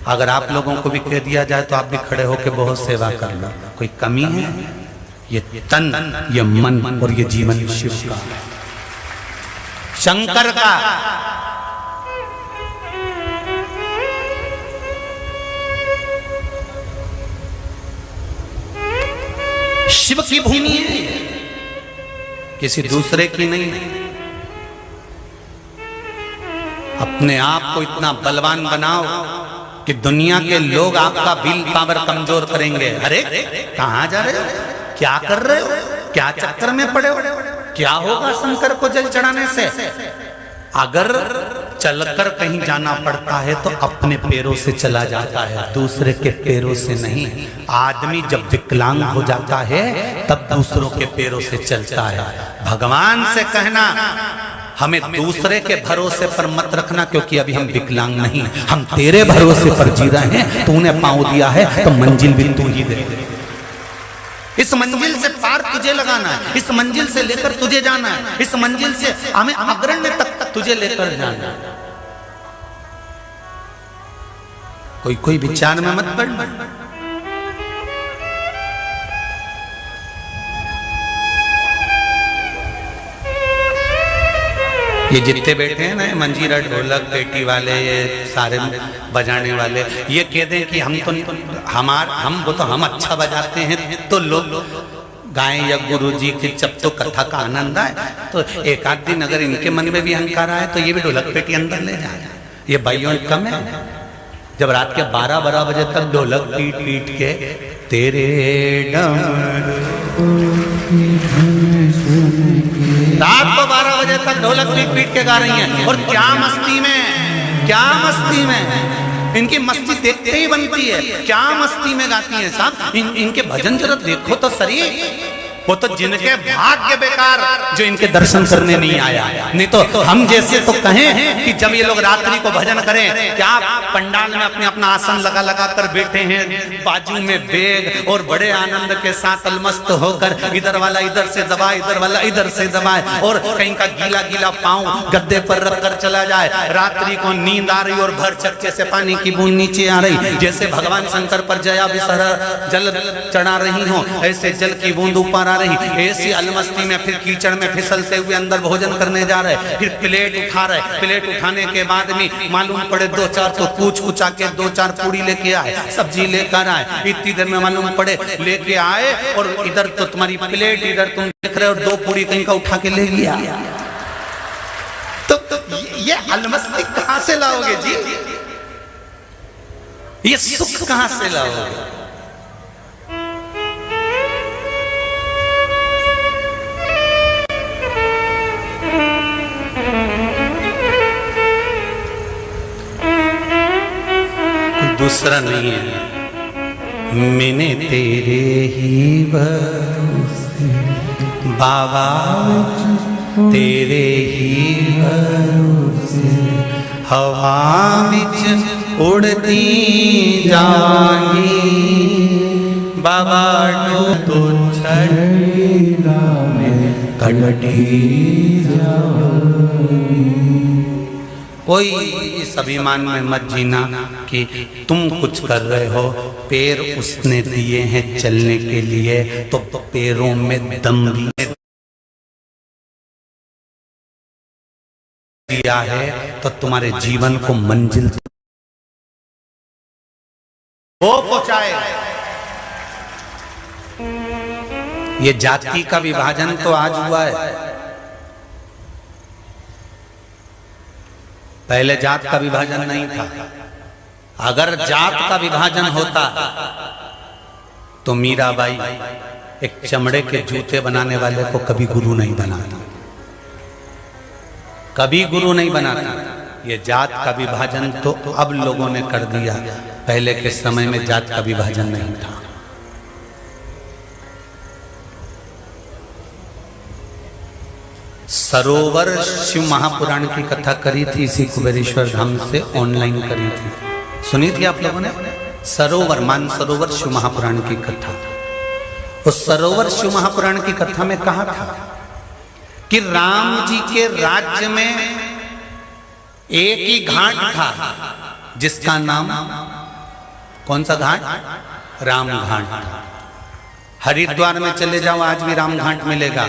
अगर आप लोगों को भी कह दिया जाए तो आप भी खड़े होकर बहुत सेवा करना, कोई कमी है? ये तन, ये मन और ये जीवन शिव का, शंकर का। शिव की भूमि है, किसी दूसरे की नहीं है। अपने आप को इतना बलवान बनाओ कि दुनिया के लोग आपका विल पावर कमजोर करेंगे। अरे कहां जा रहे हो, क्या कर रहे हो, क्या चक्कर में पड़े हो, क्या होगा शंकर को जल चढ़ाने से? अगर चलकर कहीं जाना पड़ता है तो अपने पैरों से चला जाता है, दूसरे के पैरों से नहीं। आदमी जब विकलांग हो जाता है तब दूसरों के पैरों से चलता है। भगवान से कहना हमें दूसरे के भरोसे पर मत रखना, क्योंकि अभी हम विकलांग नहीं, हम तेरे भरोसे पर जी रहे हैं। तूने पांव दिया है तो मंजिल भी तू ही दे। इस मंजिल से पार तुझे लगाना है, इस मंजिल से लेकर तुझे जाना है, इस मंजिल से हमें अग्रण्य तक तुझे लेकर जाना है। कोई विचार में मत पड़ना। ये जितने बैठे हैं ना, मंजीरा, ढोलक, पेटी वाले, ये सारे बजाने वाले, ये कह दें कि हम तो हम अच्छा बजाते हैं तो लोग गाएं या गुरु जी की जब तो कथा का आनंद आए, तो एक आध दिन अगर इनके मन में भी अहंकार आए तो ये भी ढोलक पेटी अंदर ले जाए। ये भाइयों कम है। जब रात के 12-12 बजे तक ढोलक पीट पीट के तेरे रात को 12 बजे तक ढोलक पीट पीट के गा रही हैं, और क्या मस्ती में, क्या मस्ती में। इनकी मस्ती देखते ही बनती है, क्या मस्ती में गाती हैं साहब। इनके भजन जरा देखो तो सही। वो तो जिनके भाग्य बेकार जो इनके दर्शन करने नहीं आया। नहीं तो हम जैसे तो कहें कि जब ये लोग रात्रि को भजन करें, क्या पंडाल में अपने अपना आसन लगा लगा कर बैठे हैं, बाजू में बैग, और बड़े आनंद के साथ अलमस्त होकर इधर वाला इधर से दबाए, इधर वाला इधर से दबाए, और कहीं का गीला गीला पांव गद्दे पर रख कर चला जाए। रात्रि को नींद आ रही और भर चक्के से पानी की बूंद नीचे आ रही, जैसे भगवान शंकर पर जया विसर जल चढ़ा रही हो, ऐसे जल की बूंद ऊपर आ रही। ऐसी अलमस्ती में फिर कीचड़ में फिसलते हुए अंदर भोजन करने जा रहे, फिर प्लेट उठा रहे। प्लेट उठाने के बाद में मालूम पड़े 2-4 तो कूच कुचा के 2-4 पूड़ी लेके आए, सब्जी लेकर आए। इतनी देर में मालूम पड़े लेके आए, और इधर तो तुम्हारी प्लेट, इधर तुम देख रहे हो 2 पूड़ी कहीं का उठा के ले गया। तो ये अलमस्ती कहां से लाओगे जी? ये सुख कहां से लाओगे? दूसरा नहीं है, मैंने तेरे ही भरोसे बाबा तेरे ही भरोसे हवा बिच उड़ती जाएंगी बाबा तो छड़ीला में कटती जाएंगी। कोई इस अभिमान में मत जीना कि तुम कुछ कर रहे हो, पैर उसने दिए हैं चलने के लिए, तो पैरों में दम भी दिया है तो तुम्हारे जीवन को मंजिल वो पहुंचाए। ये जाति का विभाजन तो आज हुआ है, पहले जात का विभाजन नहीं था। अगर जात का विभाजन होता तो मीराबाई एक चमड़े के जूते बनाने वाले को कभी गुरु नहीं बनाता, कभी गुरु नहीं बनाता। ये जात का विभाजन तो अब लोगों ने कर दिया, पहले के समय में जात का विभाजन नहीं था। सरोवर शिव महापुराण की कथा करी थी इसी कुबेरेश्वर धाम से, ऑनलाइन करी थी, सुनी थी आप लोगों ने? सरोवर मानसरोवर शिव महापुराण की कथा। उस सरोवर शिव महापुराण की कथा में कहा था कि राम जी के राज्य में एक ही घाट था जिसका नाम, कौन सा घाट? राम घाट था। हरिद्वार में चले जाओ आज भी राम घाट मिलेगा,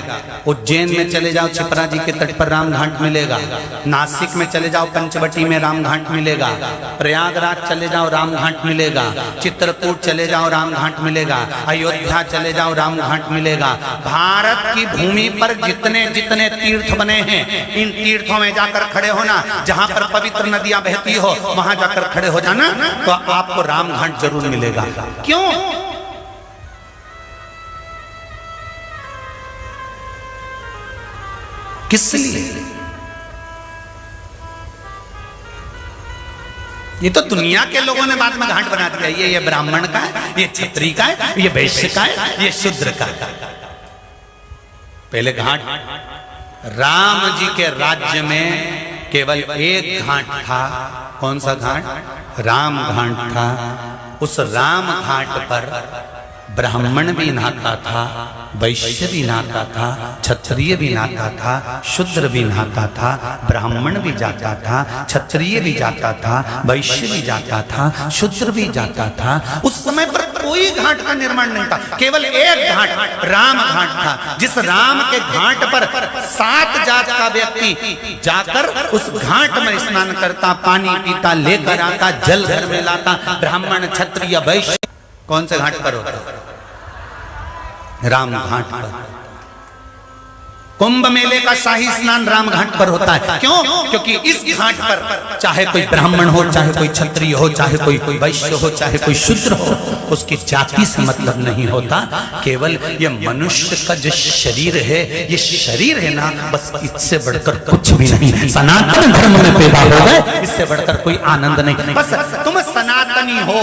उज्जैन में चले जाओ छिपरा जी के तट पर राम घाट मिलेगा, नासिक में चले जाओ पंचवटी में राम घाट मिलेगा, प्रयागराज चले जाओ राम घाट मिलेगा, चित्रकूट चले जाओ राम घाट मिलेगा, अयोध्या चले जाओ राम घाट मिलेगा। भारत की भूमि पर जितने जितने तीर्थ बने हैं, इन तीर्थों में जाकर खड़े होना, जहां पर पवित्र नदियां बहती हो वहां जाकर खड़े हो जाना तो आपको राम घाट जरूर मिलेगा। क्यों? किस लिए? ये तो दुनिया के लोगों ने बाद में घाट बना दिया, ये ब्राह्मण का है, ये क्षत्रिय का है, ये वैश्य का है, ये शूद्र का है। पहले घाट राम जी के राज्य में केवल एक घाट था। कौन सा घाट? राम घाट था। उस राम घाट पर ब्राह्मण भी नहाता था, वैश्य भी नहाता था, क्षत्रिय भी नहाता था, शूद्र भी नहाता था, ब्राह्मण भी जाता था, क्षत्रिय भी जाता था, वैश्य भी जाता था, शूद्र भी जाता था। उस समय पर कोई घाट का निर्माण नहीं था, केवल एक घाट राम घाट था। जिस राम के घाट पर 7 जात का व्यक्ति जाकर उस घाट में स्नान करता, पानी पीता, लेकर आता, जल घर में लाता, ब्राह्मण क्षत्रिय वैश्य। कौन से घाट पर होता? राम घाट पर। कुंभ मेले का शाही स्नान राम घाट पर होता है। क्यों? क्योंकि इस घाट पर चाहे कोई ब्राह्मण हो, चाहे कोई क्षत्रिय हो, चाहे कोई वैश्य हो, चाहे कोई शूद्र हो, उसकी जाति से मतलब नहीं होता। केवल ये मनुष्य का जो शरीर है, ये शरीर है ना, बस इससे बढ़कर कुछ भी नहीं। सनातन धर्म में पैदा हो गए, इससे बढ़कर कोई आनंद नहीं। बस तुम सनातनी हो,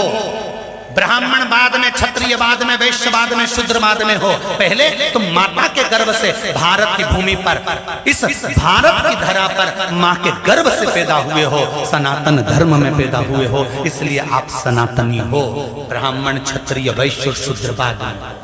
ब्राह्मण बाद में, क्षत्रिय बाद में, वैश्य बाद में, शूद्र बाद में हो। पहले तुम माता के गर्भ से भारत की भूमि पर, इस भारत की धरा पर माँ के गर्भ से पैदा हुए हो, सनातन धर्म में पैदा हुए हो, इसलिए आप सनातनी हो। ब्राह्मण, क्षत्रिय, वैश्य, शूद्र बाद में।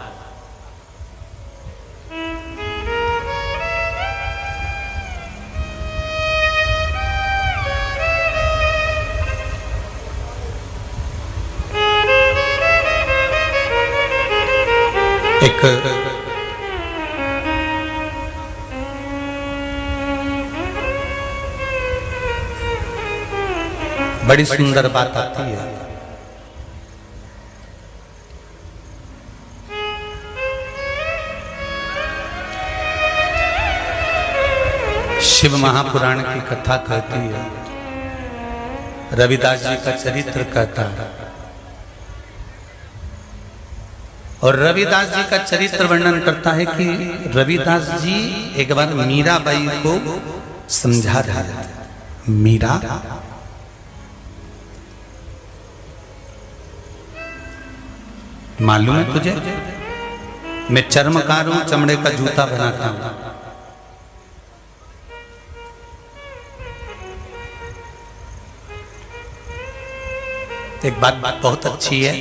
एक बड़ी सुंदर बात आती है। शिव महापुराण की कथा कहती है, रविदास जी का चरित्र कहता है, और रविदास जी का चरित्र वर्णन करता है कि रविदास जी एक बार मीराबाई को समझा रहे थे। मीरा, मालूम है तुझे? मैं चर्मकार हूं, चमड़े का जूता बनाता हूं। एक बात बहुत अच्छी है,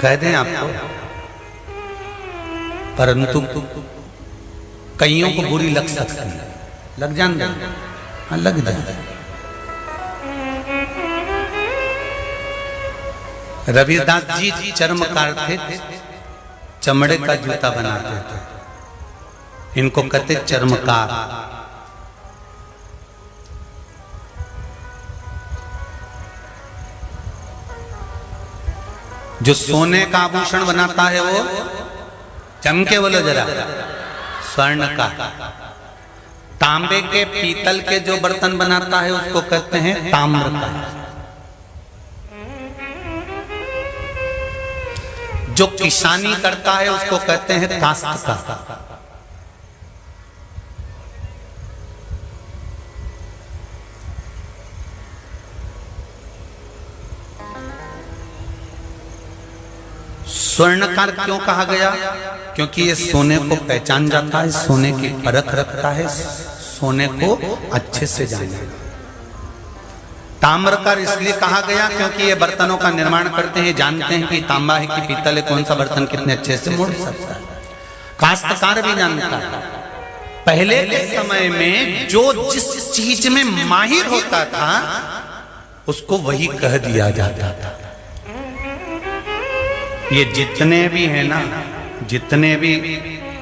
कह दें आपको, परंतु कईयों को बुरी लग सकती है। लग जान दे, हाँ लग जाए। रविदास जी चर्मकार थे, चमड़े का जूता बनाते थे। इनको कहते चर्मकार। जो सोने का आभूषण बनाता है वो चमके, बोलो जरा, स्वर्ण का। तांबे के, पीतल के जो बर्तन बनाता है उसको कहते हैं ताम्र का। जो किसानी करता है उसको कहते हैं काष्ठ का। स्वर्णकार क्यों कहा गया? क्योंकि ये सोने को पहचान जाता है, सोने की परख रखता है, सोने को अच्छे से जाने। ताम्रकार इसलिए कहा गया क्योंकि ये बर्तनों का निर्माण करते हैं, जानते हैं कि तांबा है कि पीतल है, कौन सा बर्तन कितने अच्छे से मोड़ सकता है। काश्तकार भी जानता है। पहले के समय में जो जिस चीज में माहिर होता था उसको वही कह दिया जाता था। ये जितने भी है ना, जितने भी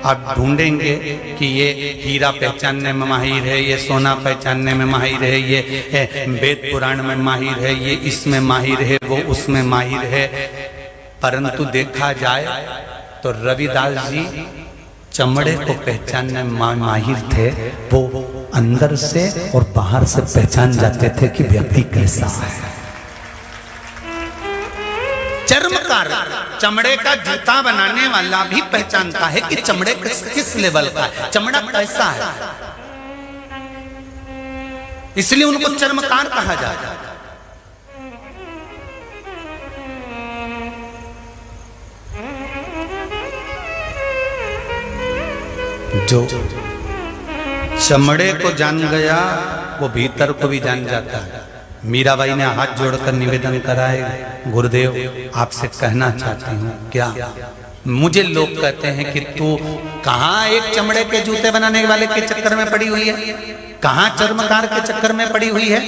आप ढूंढेंगे कि ये हीरा पहचानने में माहिर है, ये सोना पहचानने में माहिर है, ये वेद पुराण में माहिर है, ये इसमें माहिर है, वो उसमें माहिर है, परंतु देखा जाए तो रविदास जी चमड़े को पहचानने में माहिर थे। वो अंदर से और बाहर से पहचान जाते थे कि व्यक्ति कैसा है। चर्मकार, चमड़े का जूता बनाने वाला भी पहचानता है कि चमड़े किस लेवल का है, चमड़ा कैसा है, इसलिए उनको चर्मकार कहा जाता है। जो चमड़े को जान गया वो भीतर को भी जान जाता है। मीराबाई ने हाथ जोड़कर निवेदन कराए, गुरुदेव आपसे कहना चाहती हूँ। क्या? मुझे लोग कहते हैं कि तू कहाँ एक चमड़े के जूते बनाने वाले के चक्कर में पड़ी हुई है, कहाँ चर्मकार के चक्कर में पड़ी हुई है।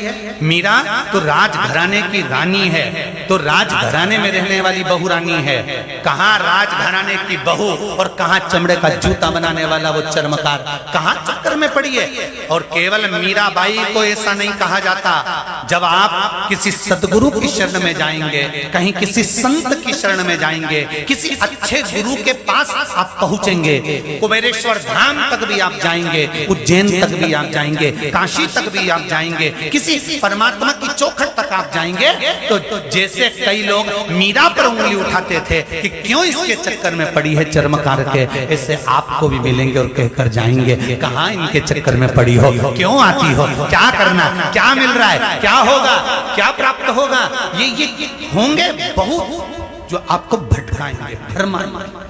मीरा तो राजघराने की रानी है, तो राजघराने में रहने वाली बहू रानी है। कहाँ राजघराने की बहू और कहाँ चमड़े का जूता बनाने वाला वो चर्मकार, कहाँ चक्कर में पड़ी है। और केवल मीराबाई को ऐसा नहीं कहा जाता। जब आप किसी सदगुरु की शरण में जाएंगे, कहीं किसी संत की शरण में जाएंगे, किसी अच्छे गुरु के पास आप पहुंचेंगे, कुबेरेश्वर धाम तक भी आप जाएंगे, उज्जैन तक भी आप जाएंगे, काशी तक भी आप जाएंगे, किसी परमात्मा की चौखट तक आप जाएंगे, तो जैसे कई लोग मीरा पर उंगली उठाते थे कि क्यों इसके चक्कर में पड़ी है चर्मकार के, ऐसे आपको भी मिलेंगे और कहकर जाएंगे कहाँ इनके चक्कर में पड़ी हो, क्यों आती हो, क्या करना, क्या मिल रहा है, क्या होगा, क्या प्राप्त होगा। ये होंगे बहुत जो आपको भटकाएंगे, भरमाएंगे।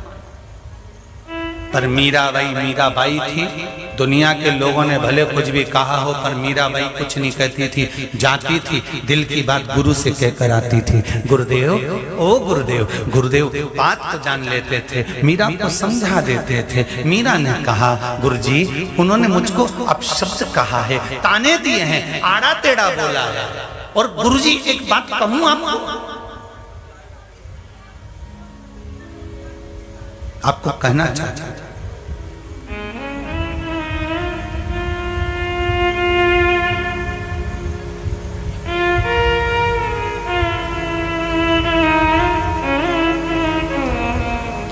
पर मीराबाई थी। दुनिया के लोगों ने भले कुछ भी कहा हो, पर मीराबाई कुछ नहीं कहती थी, जाती थी, दिल की बात गुरु से कहकर आती थी। गुरुदेव, ओ गुरुदेव, गुरुदेव बात को जान लेते थे, मीरा को समझा देते थे। मीरा ने कहा, गुरुजी उन्होंने मुझको अपशब्द कहा है, ताने दिए हैं, आड़ा टेढ़ा बोला है। और गुरुजी एक बात कहूं आपको कहना चाहता हूं।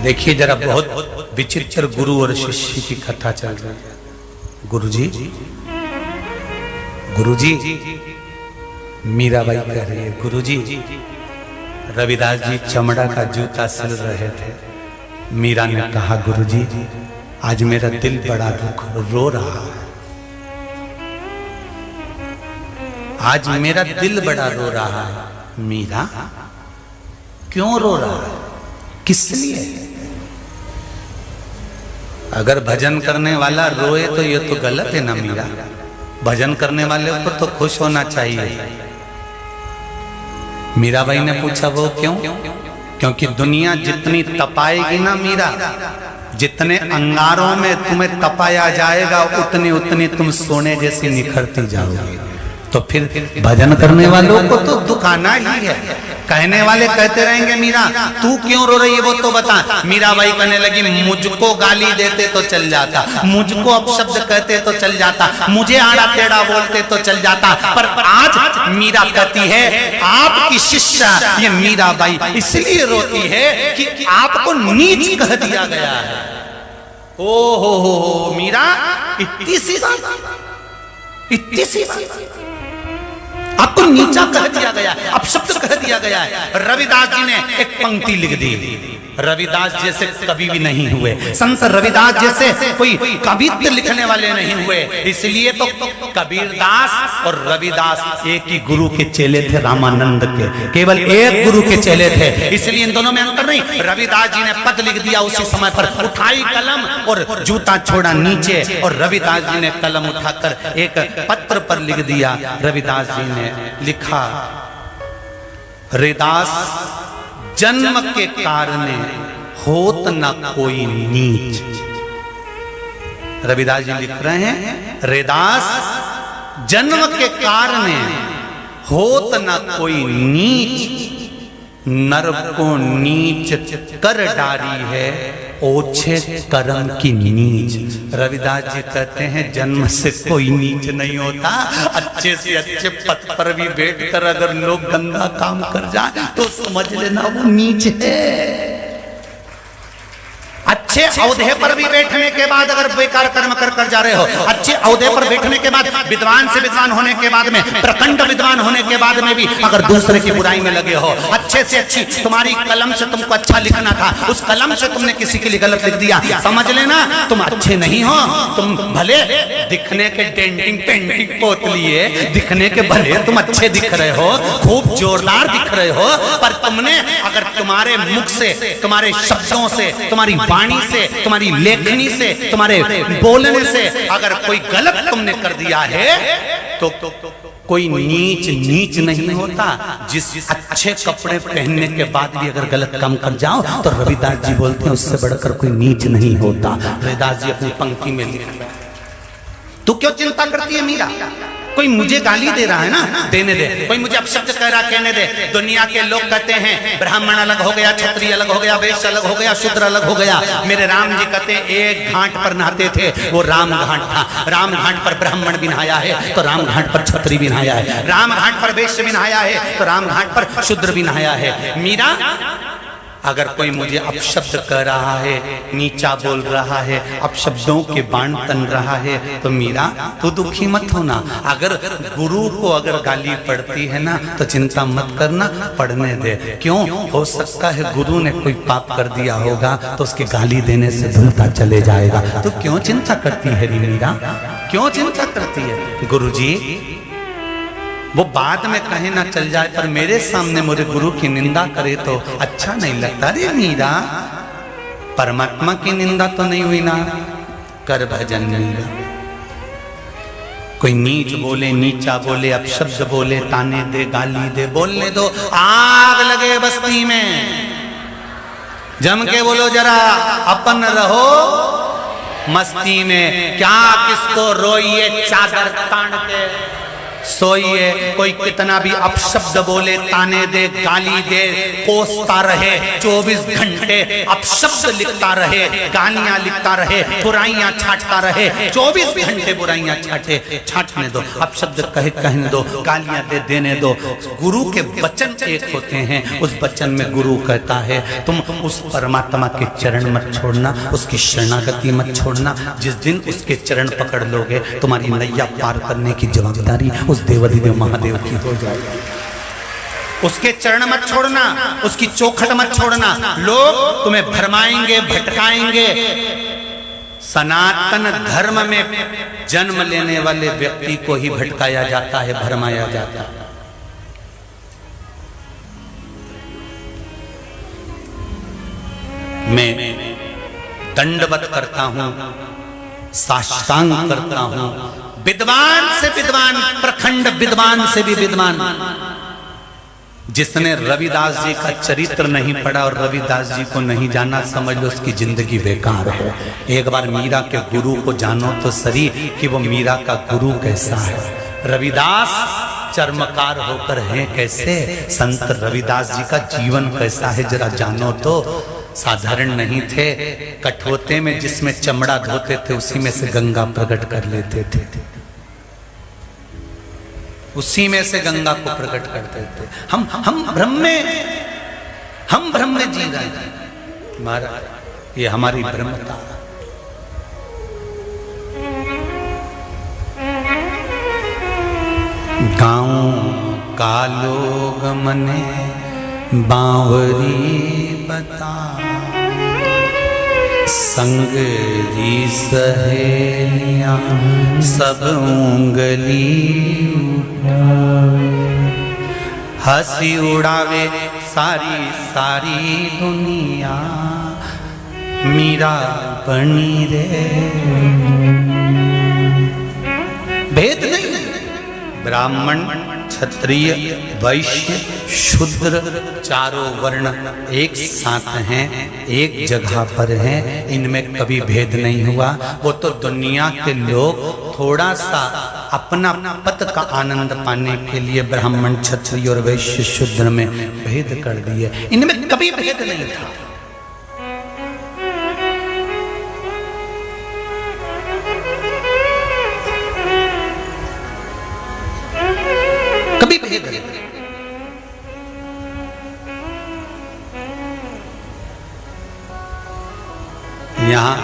देखिए जरा, बहुत विचित्र गुरु और शिष्य की कथा चल रही है। गुरुजी मीराबाई कह रही है, गुरुजी रविदास जी चमड़ा का जूता सिल रहे थे। मीरा ने कहा, गुरुजी आज मेरा दिल बड़ा रो रहा है, आज मेरा दिल बड़ा रो रहा है। मीरा क्यों रो रहा है, किस लिए? अगर भजन करने वाला रोए तो ये तो गलत है ना मीरा। भजन करने वाले को तो खुश होना चाहिए। मीराबाई ने पूछा वो क्यों? क्योंकि दुनिया जितनी तपाएगी ना मीरा, जितने अंगारों में तुम्हें तपाया जाएगा, उतनी उतनी तुम सोने जैसी निखरती जाओगी। तो फिर भजन करने वालों को तो दुख आना ही है। कहने वाले कहते रहेंगे मीरा तू क्यों रो रही है वो तो बता। मीराबाई कहने लगी मुझको गाली देते तो चल जाता, मुझको अपशब्द कहते तो चल जाता, मुझे आड़ा टेढ़ा बोलते तो चल जाता, पर आज मीरा कहती है आपकी शिष्या ये मीराबाई इसलिए रोती है कि आपको नीच कह दिया गया है। ओ हो मीरा, इतनी सी बात, इतनी सी बात आपको नीचा कह दिया गया है, अपशब्द कह दिया गया है। रविदास जी ने एक पंक्ति लिख दी। रविदास जैसे कवि भी नहीं हुए, संत रविदास जैसे कोई कवित्व लिखने वाले नहीं हुए, इसलिए तो कबीरदास और रविदास एक ही गुरु के चेले थे, रामानंद के, केवल एक गुरु के चेले थे, इसलिए इन दोनों में अंतर नहीं। रविदास जी ने पद लिख दिया उसी समय पर, उठाई कलम और जूता छोड़ा नीचे, और रविदास जी ने कलम उठाकर एक पत्र पर लिख दिया। रविदास जी ने लिखा, रविदास जन्म के कारण होत न कोई नीच। रविदास जी लिख रहे हैं, रविदास जन्म के कारण होत न कोई नीच, नर को नीच कर डारी है ओछे कर्म की नीच। रविदास जी कहते हैं जन्म से कोई नीच नहीं होता, अच्छे से अच्छे पद पर भी बैठकर अगर लोग गंदा काम कर जाए तो समझ लेना वो नीच है। अच्छे औहदे पर भी बैठने के बाद अगर बेकार कर्म कर जा रहे हो, अच्छे औहदे पर बैठने के बाद, विद्वान से विद्वान होने के बाद में, प्रखंड विद्वान होने के बाद में भी अगर दूसरे की बुराई में लगे हो, अच्छे से अच्छी तुम्हारी कलम से तुमको अच्छा लिखना था, उस कलम से तुमने किसी के लिए गलत लिख दिया, समझ लेना तुम अच्छे नहीं हो। तुम भले दिखने के डेंटिंग पेंटिंग पोत लिए, दिखने के भले तुम अच्छे दिख रहे हो, खूब जोरदार दिख रहे हो, पर तुमने अगर तुम्हारे मुख से, तुम्हारे शब्दों से, तुम्हारी वाणी से, तुम्हारी लेखनी से, तुम्हारे बोलने से अगर कोई गलत तुमने कर दिया है तो कोई नीच नीच नहीं होता। जिस अच्छे कपड़े पहनने के बाद भी अगर गलत काम कर जाओ तो रविदास जी बोलते हैं उससे बढ़कर कोई नीच नहीं होता। रविदास जी अपनी पंक्ति में लिख रहे हैं, तू क्यों चिंता करती है मीरा? कोई मुझे गाली दे रहा है ना, देने दे। कोई मुझे अपशब्द कह रहा, कहने दे। दुनिया के लोग कहते हैं ब्राह्मण अलग हो गया, क्षत्रिय अलग हो गया, वैश्य अलग हो गया, शूद्र अलग हो गया। मेरे राम जी कहते हैं एक घाट पर नहाते थे, वो राम घाट था। राम घाट पर ब्राह्मण भी नहाया है तो राम घाट पर क्षत्रिय भी नहाया है, राम घाट पर वैश्य भी नहाया है तो राम घाट पर शूद्र भी नहाया है। मीरा, अगर कोई मुझे अपशब्द कह रहा है, नीचा बोल रहा है, अपशब्दों के बाण तन रहा है, तो मीरा तू दुखी मत होना। अगर गुरु को अगर गाली पड़ती है ना तो चिंता मत करना, पढ़ने दे। क्यों? हो सकता है गुरु ने कोई पाप कर दिया होगा तो उसके गाली देने से धुलता चले जाएगा। तो क्यों चिंता करती है मीरा, क्यों चिंता करती है? गुरु जी वो बाद में कहीं ना चल जाए, पर मेरे सामने मेरे गुरु की निंदा करे तो अच्छा नहीं लगता। रे मीरा, परमात्मा की निंदा तो नहीं हुई ना, कर भजन मीरा। कोई नीच बोले, नीचा बोले, अपशब्द बोले, ताने दे, गाली दे, बोलने दो। आग लगे बस्ती में, जम के बोलो जरा, अपन रहो मस्ती में। क्या किसको रोइए चादर तान के सोइए। कोई कितना भी अपशब्द बोले, ताने दे, गाली दे, कोसता रहे, 24 घंटे अपशब्द लिखता रहे, गालियां लिखता रहे, बुराइयां छाटता रहे, 24 घंटे बुराइयां छाटने दो, अपशब्द कहने दो, गालियां देने दो। गुरु के वचन एक होते हैं, उस वचन में गुरु कहता है तुम उस परमात्मा के चरण मत छोड़ना, उसकी शरणागति मत छोड़ना। जिस दिन उसके चरण पकड़ लोगे तुम्हारी नैया पार करने की जवाबदारी उस देवाधिदेव महादेव की हो जाएगी। उसके चरण मत छोड़ना, उसकी चौखट मत छोड़ना। लोग तुम्हें भरमाएंगे, भटकाएंगे। सनातन धर्म में जन्म लेने वाले व्यक्ति को ही भटकाया जाता है, भरमाया जाता है। मैं दंडवत करता हूं, साष्टांग करता हूं। विद्वान से विद्वान, प्रखंड विद्वान से भी विद्वान, जिसने रविदास जी का चरित्र नहीं पढ़ा और रविदास जी को नहीं जाना, समझ लो उसकी जिंदगी बेकार है। एक बार मीरा के गुरु को जानो तो सही कि वो मीरा का गुरु कैसा है। रविदास चर्मकार होकर हैं कैसे, संत रविदास जी का जीवन कैसा है जरा जानो तो। साधारण नहीं थे, कठोते में जिसमें चमड़ा धोते थे उसी में से गंगा प्रकट कर लेते थे, उसी में से गंगा को प्रकट करते थे। हम भ्रम में जी रहे हैं महाराज, ये हमारी भ्रमता। गाँव का लोग मने बावरी बता, संग री सहेलियां सब उंगली उठावे, हंसी उड़ावे सारी सारी दुनिया, मीरा बनी रे। भेद नहीं, ब्राह्मण क्षत्रिय वैश्य शूद्र चारों वर्ण एक साथ हैं, एक जगह पर हैं, इनमें कभी भेद नहीं हुआ। वो तो दुनिया के लोग थोड़ा सा अपना पद का आनंद पाने के लिए ब्राह्मण क्षत्रिय और वैश्य शूद्र में भेद कर दिए, इनमें कभी भेद नहीं था। कभी भेद नहीं। यहाँ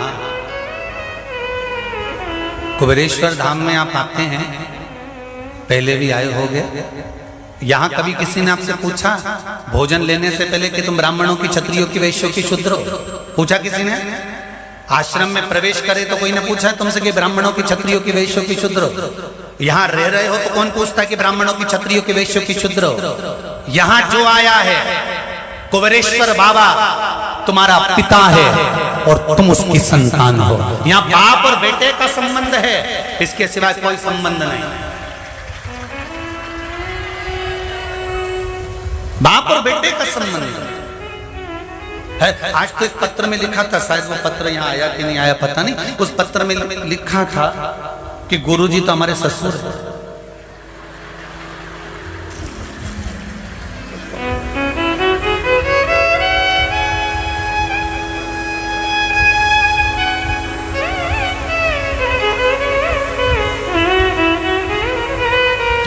कुबेरेश्वर धाम में आप आते हैं, पहले भी आए होंगे। यहाँ कभी किसी ने आपसे पूछा भोजन लेने से पहले कि तुम ब्राह्मणों की, क्षत्रियों की, वैश्यों की, शूद्र हो? पूछा किसी ने? आश्रम में प्रवेश करे तो कोई ने पूछा है तुमसे कि ब्राह्मणों की, क्षत्रियों की, वैश्यों की, शूद्र हो? यहाँ रह रहे हो तो कौन पूछता कि ब्राह्मणों की, क्षत्रियों की, वैश्यों की, शूद्र हो? यहाँ जो आया है कुबेरेश्वर बाबा तुम्हारा पिता है और तुम उसकी संतान हो। यहाँ बाप और बेटे का संबंध है, इसके सिवाय कोई संबंध नहीं। बाप और बेटे का संबंध है। आज तो एक पत्र में लिखा था, शायद वो पत्र यहाँ आया कि नहीं आया पता नहीं, उस पत्र में लिखा था कि गुरुजी तो हमारे ससुर हैं।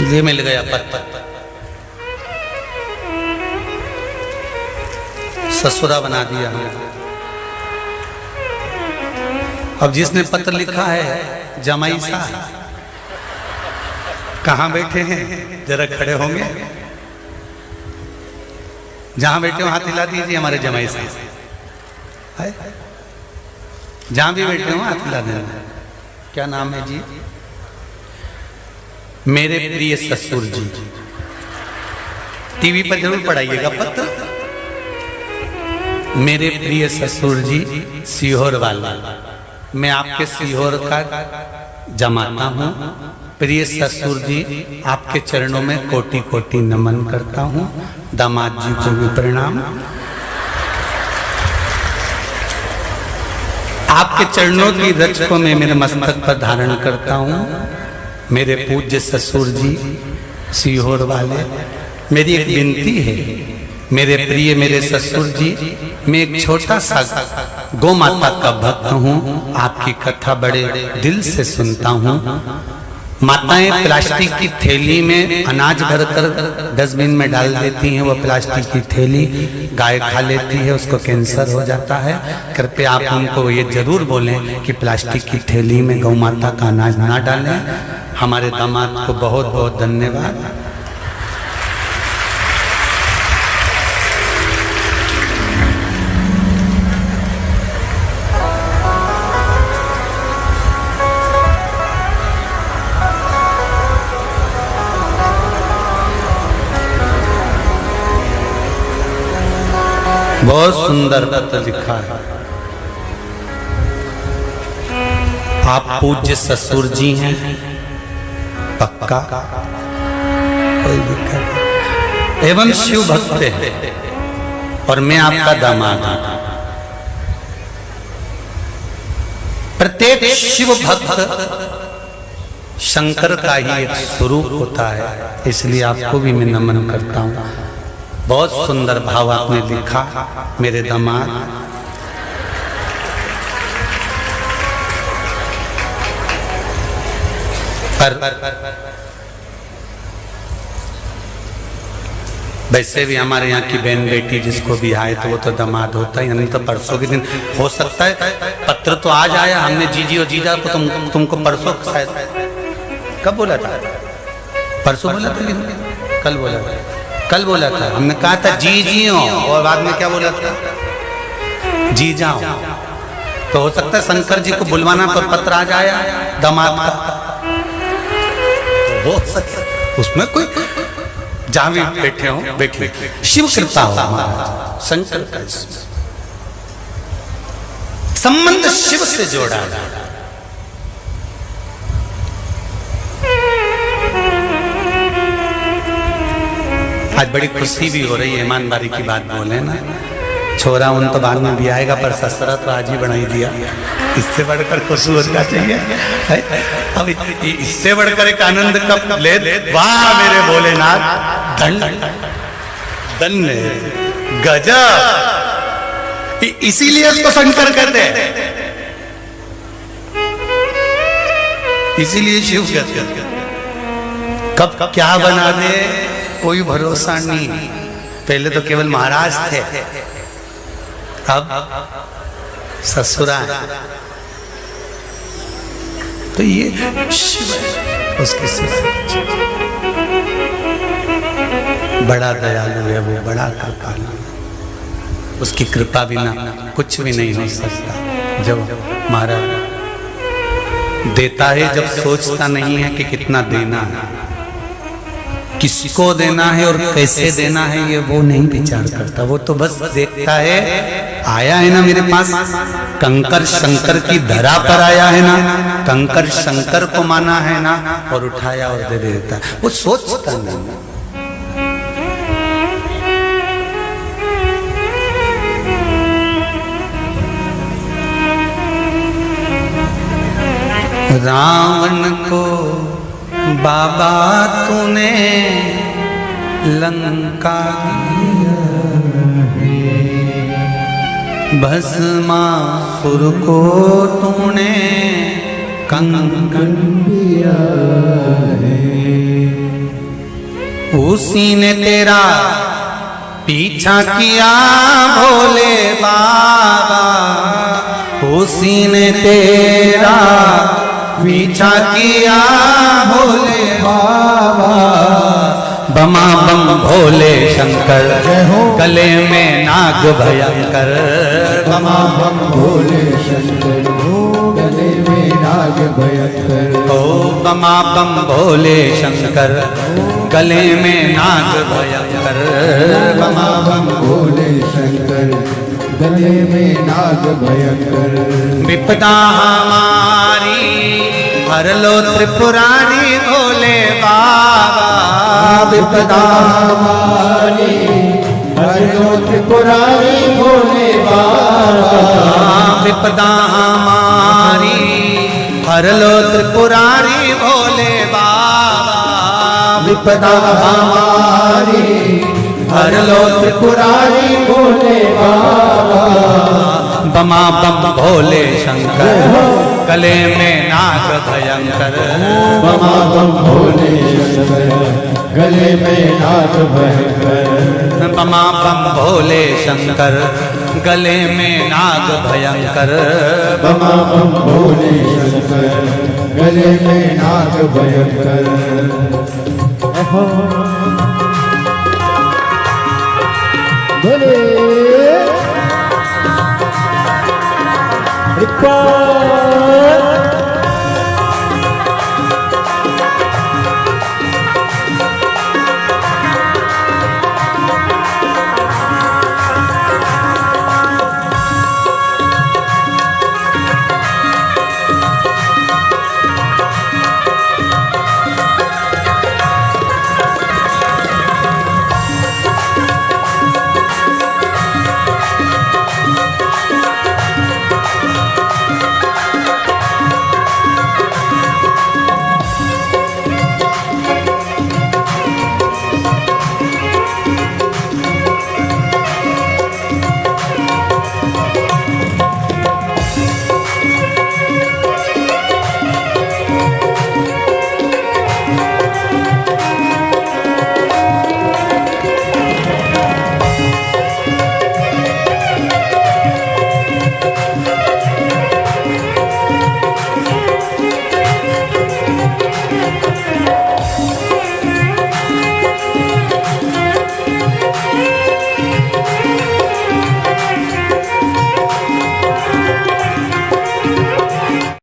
ये मिल गया पत्र, ससुरा बना दिया हमने। अब जिसने पत्र लिखा है जमाई साहब कहाँ बैठे हैं, जरा खड़े होंगे, जहां बैठे हो हाथ हिला दीजिए। हमारे जमाई साहब जहां भी बैठे हो हाथ हिला देना। क्या नाम है जी? मेरे प्रिय ससुर जी। टीवी पर जरूर पढ़ाइएगा पत्र। मेरे प्रिय ससुर जी सीहोर वाला, मैं आपके सीहोर का जमाता हूँ। प्रिय ससुर जी आपके चरणों में कोटि कोटि नमन करता हूँ। दामाद जी को भी प्रणाम। आपके चरणों की रज को मैं मेरे मस्तक पर धारण करता हूँ। मेरे पूज्य ससुर जी सीहोर वाले, मेरी एक विनती है। मेरे प्रिय मेरे ससुर जी, मैं एक छोटा सा गौ माता का भक्त हूँ। आपकी कथा बड़े दिल से सुनता हूँ। माताएं प्लास्टिक की थैली में अनाज भरकर डस्टबिन में डाल देती हैं। वो प्लास्टिक की थैली गाय खा लेती है, उसको कैंसर हो जाता है। कृपया आप उनको ये जरूर बोलें कि प्लास्टिक की थैली में गौ माता का अनाज ना डालें। हमारे दामाद को बहुत बहुत धन्यवाद। बहुत सुंदर पत्र लिखा है। आप पूज्य ससुर जी हैं? पक्का? कोई दिक्कत नहीं। एवं शिव भक्त है और मैं आपका दामाद हूं। प्रत्येक शिव भक्त शंकर का ही एक स्वरूप होता है, इसलिए आपको भी मैं नमन करता हूं। बहुत सुंदर भाव आपने लिखा मेरे दामाद। वैसे भी हमारे यहाँ की बहन बेटी जिसको भी आए तो वो तो दामाद होता ही, नहीं तो परसों के दिन हो सकता है। पत्र तो आज आया, हमने जीजी और जीजा को तुमको परसों शायद, कब बोला था? परसों बोला था कि कल बोला था? कल बोला था। हमने कहा था जीजी हो और बाद में क्या बोला था? जीजा हो। तो हो सकता है शंकर जी को बुलवाना पर पत्र आज आया दामाद का, हो सकता उसमें कोई जहां भी बैठे हो बैठे। शिव कृपा हो महाराज, शंकर का संबंध शिव से जोड़ा है। आज बड़ी खुशी भी हो रही है, ईमानदारी की बात बोले ना। छोरा उन तो बाद में भी आएगा, पर ससुरा तो आज ही बनाई दिया। इससे बढ़कर खुशी होना चाहिए। अब इससे बढ़कर एक आनंद कब ले? वाह मेरे भोलेनाथ, धन्य गजब। इसीलिए उसको शंकर कहते हैं, इसीलिए शिव कहते हैं। कब क्या बना दे कोई भरोसा नहीं। पहले तो केवल महाराज थे, अब ससुरा। तो ये शिव है, उसके सिवा बड़ा दयालु है वो, बड़ा कृपालु। उसकी कृपा बिना कुछ भी नहीं हो सकता। जब महाराज देता है, जब सोचता नहीं है कि कितना देना है, किसको देना है और कैसे देना है, ये वो नहीं विचार करता। वो तो बस देखता है, आया है ना मेरे पास, कंकर शंकर की धरा पर आया है ना, कंकर शंकर को माना है ना, और उठाया और दे देता है। वो सोचता नहीं। रावण को बाबा तूने लंका भस्मासुर को तूने कंकण दिया है। उसी ने तेरा पीछा किया भोले बाबा, उसी ने तेरा पीछा किया भोले बाबा। बमा बम भोले शंकर, गले में नाग भयंकर। बमा बम भोले शंकर, गले में नाग भयंकर। ओ बमा बम भोले शंकर, गले में नाग भयंकर। बमा बम भोले शंकर, गले में नाग भयंकर। विपदा हमारी हर लो त्रिपुरारी भोले बाबा। विपदा हमारी हर लो त्रिपुरारी भोले बाबा। विपदा हमारी हर लो त्रिपुरारी भोले बाबा। विपदा हमारी हर लो त्रिपुरारी भोले बाबा। बमा बम भोले शंकर, गले में नाग भयंकर। बमा बम भोले शंकर, गले में नाग भयंकर। बमा बम भोले शंकर, गले में नाग भयंकर। बमा बम भोले शंकर, गले में नाग भयंकर। बोले एक बार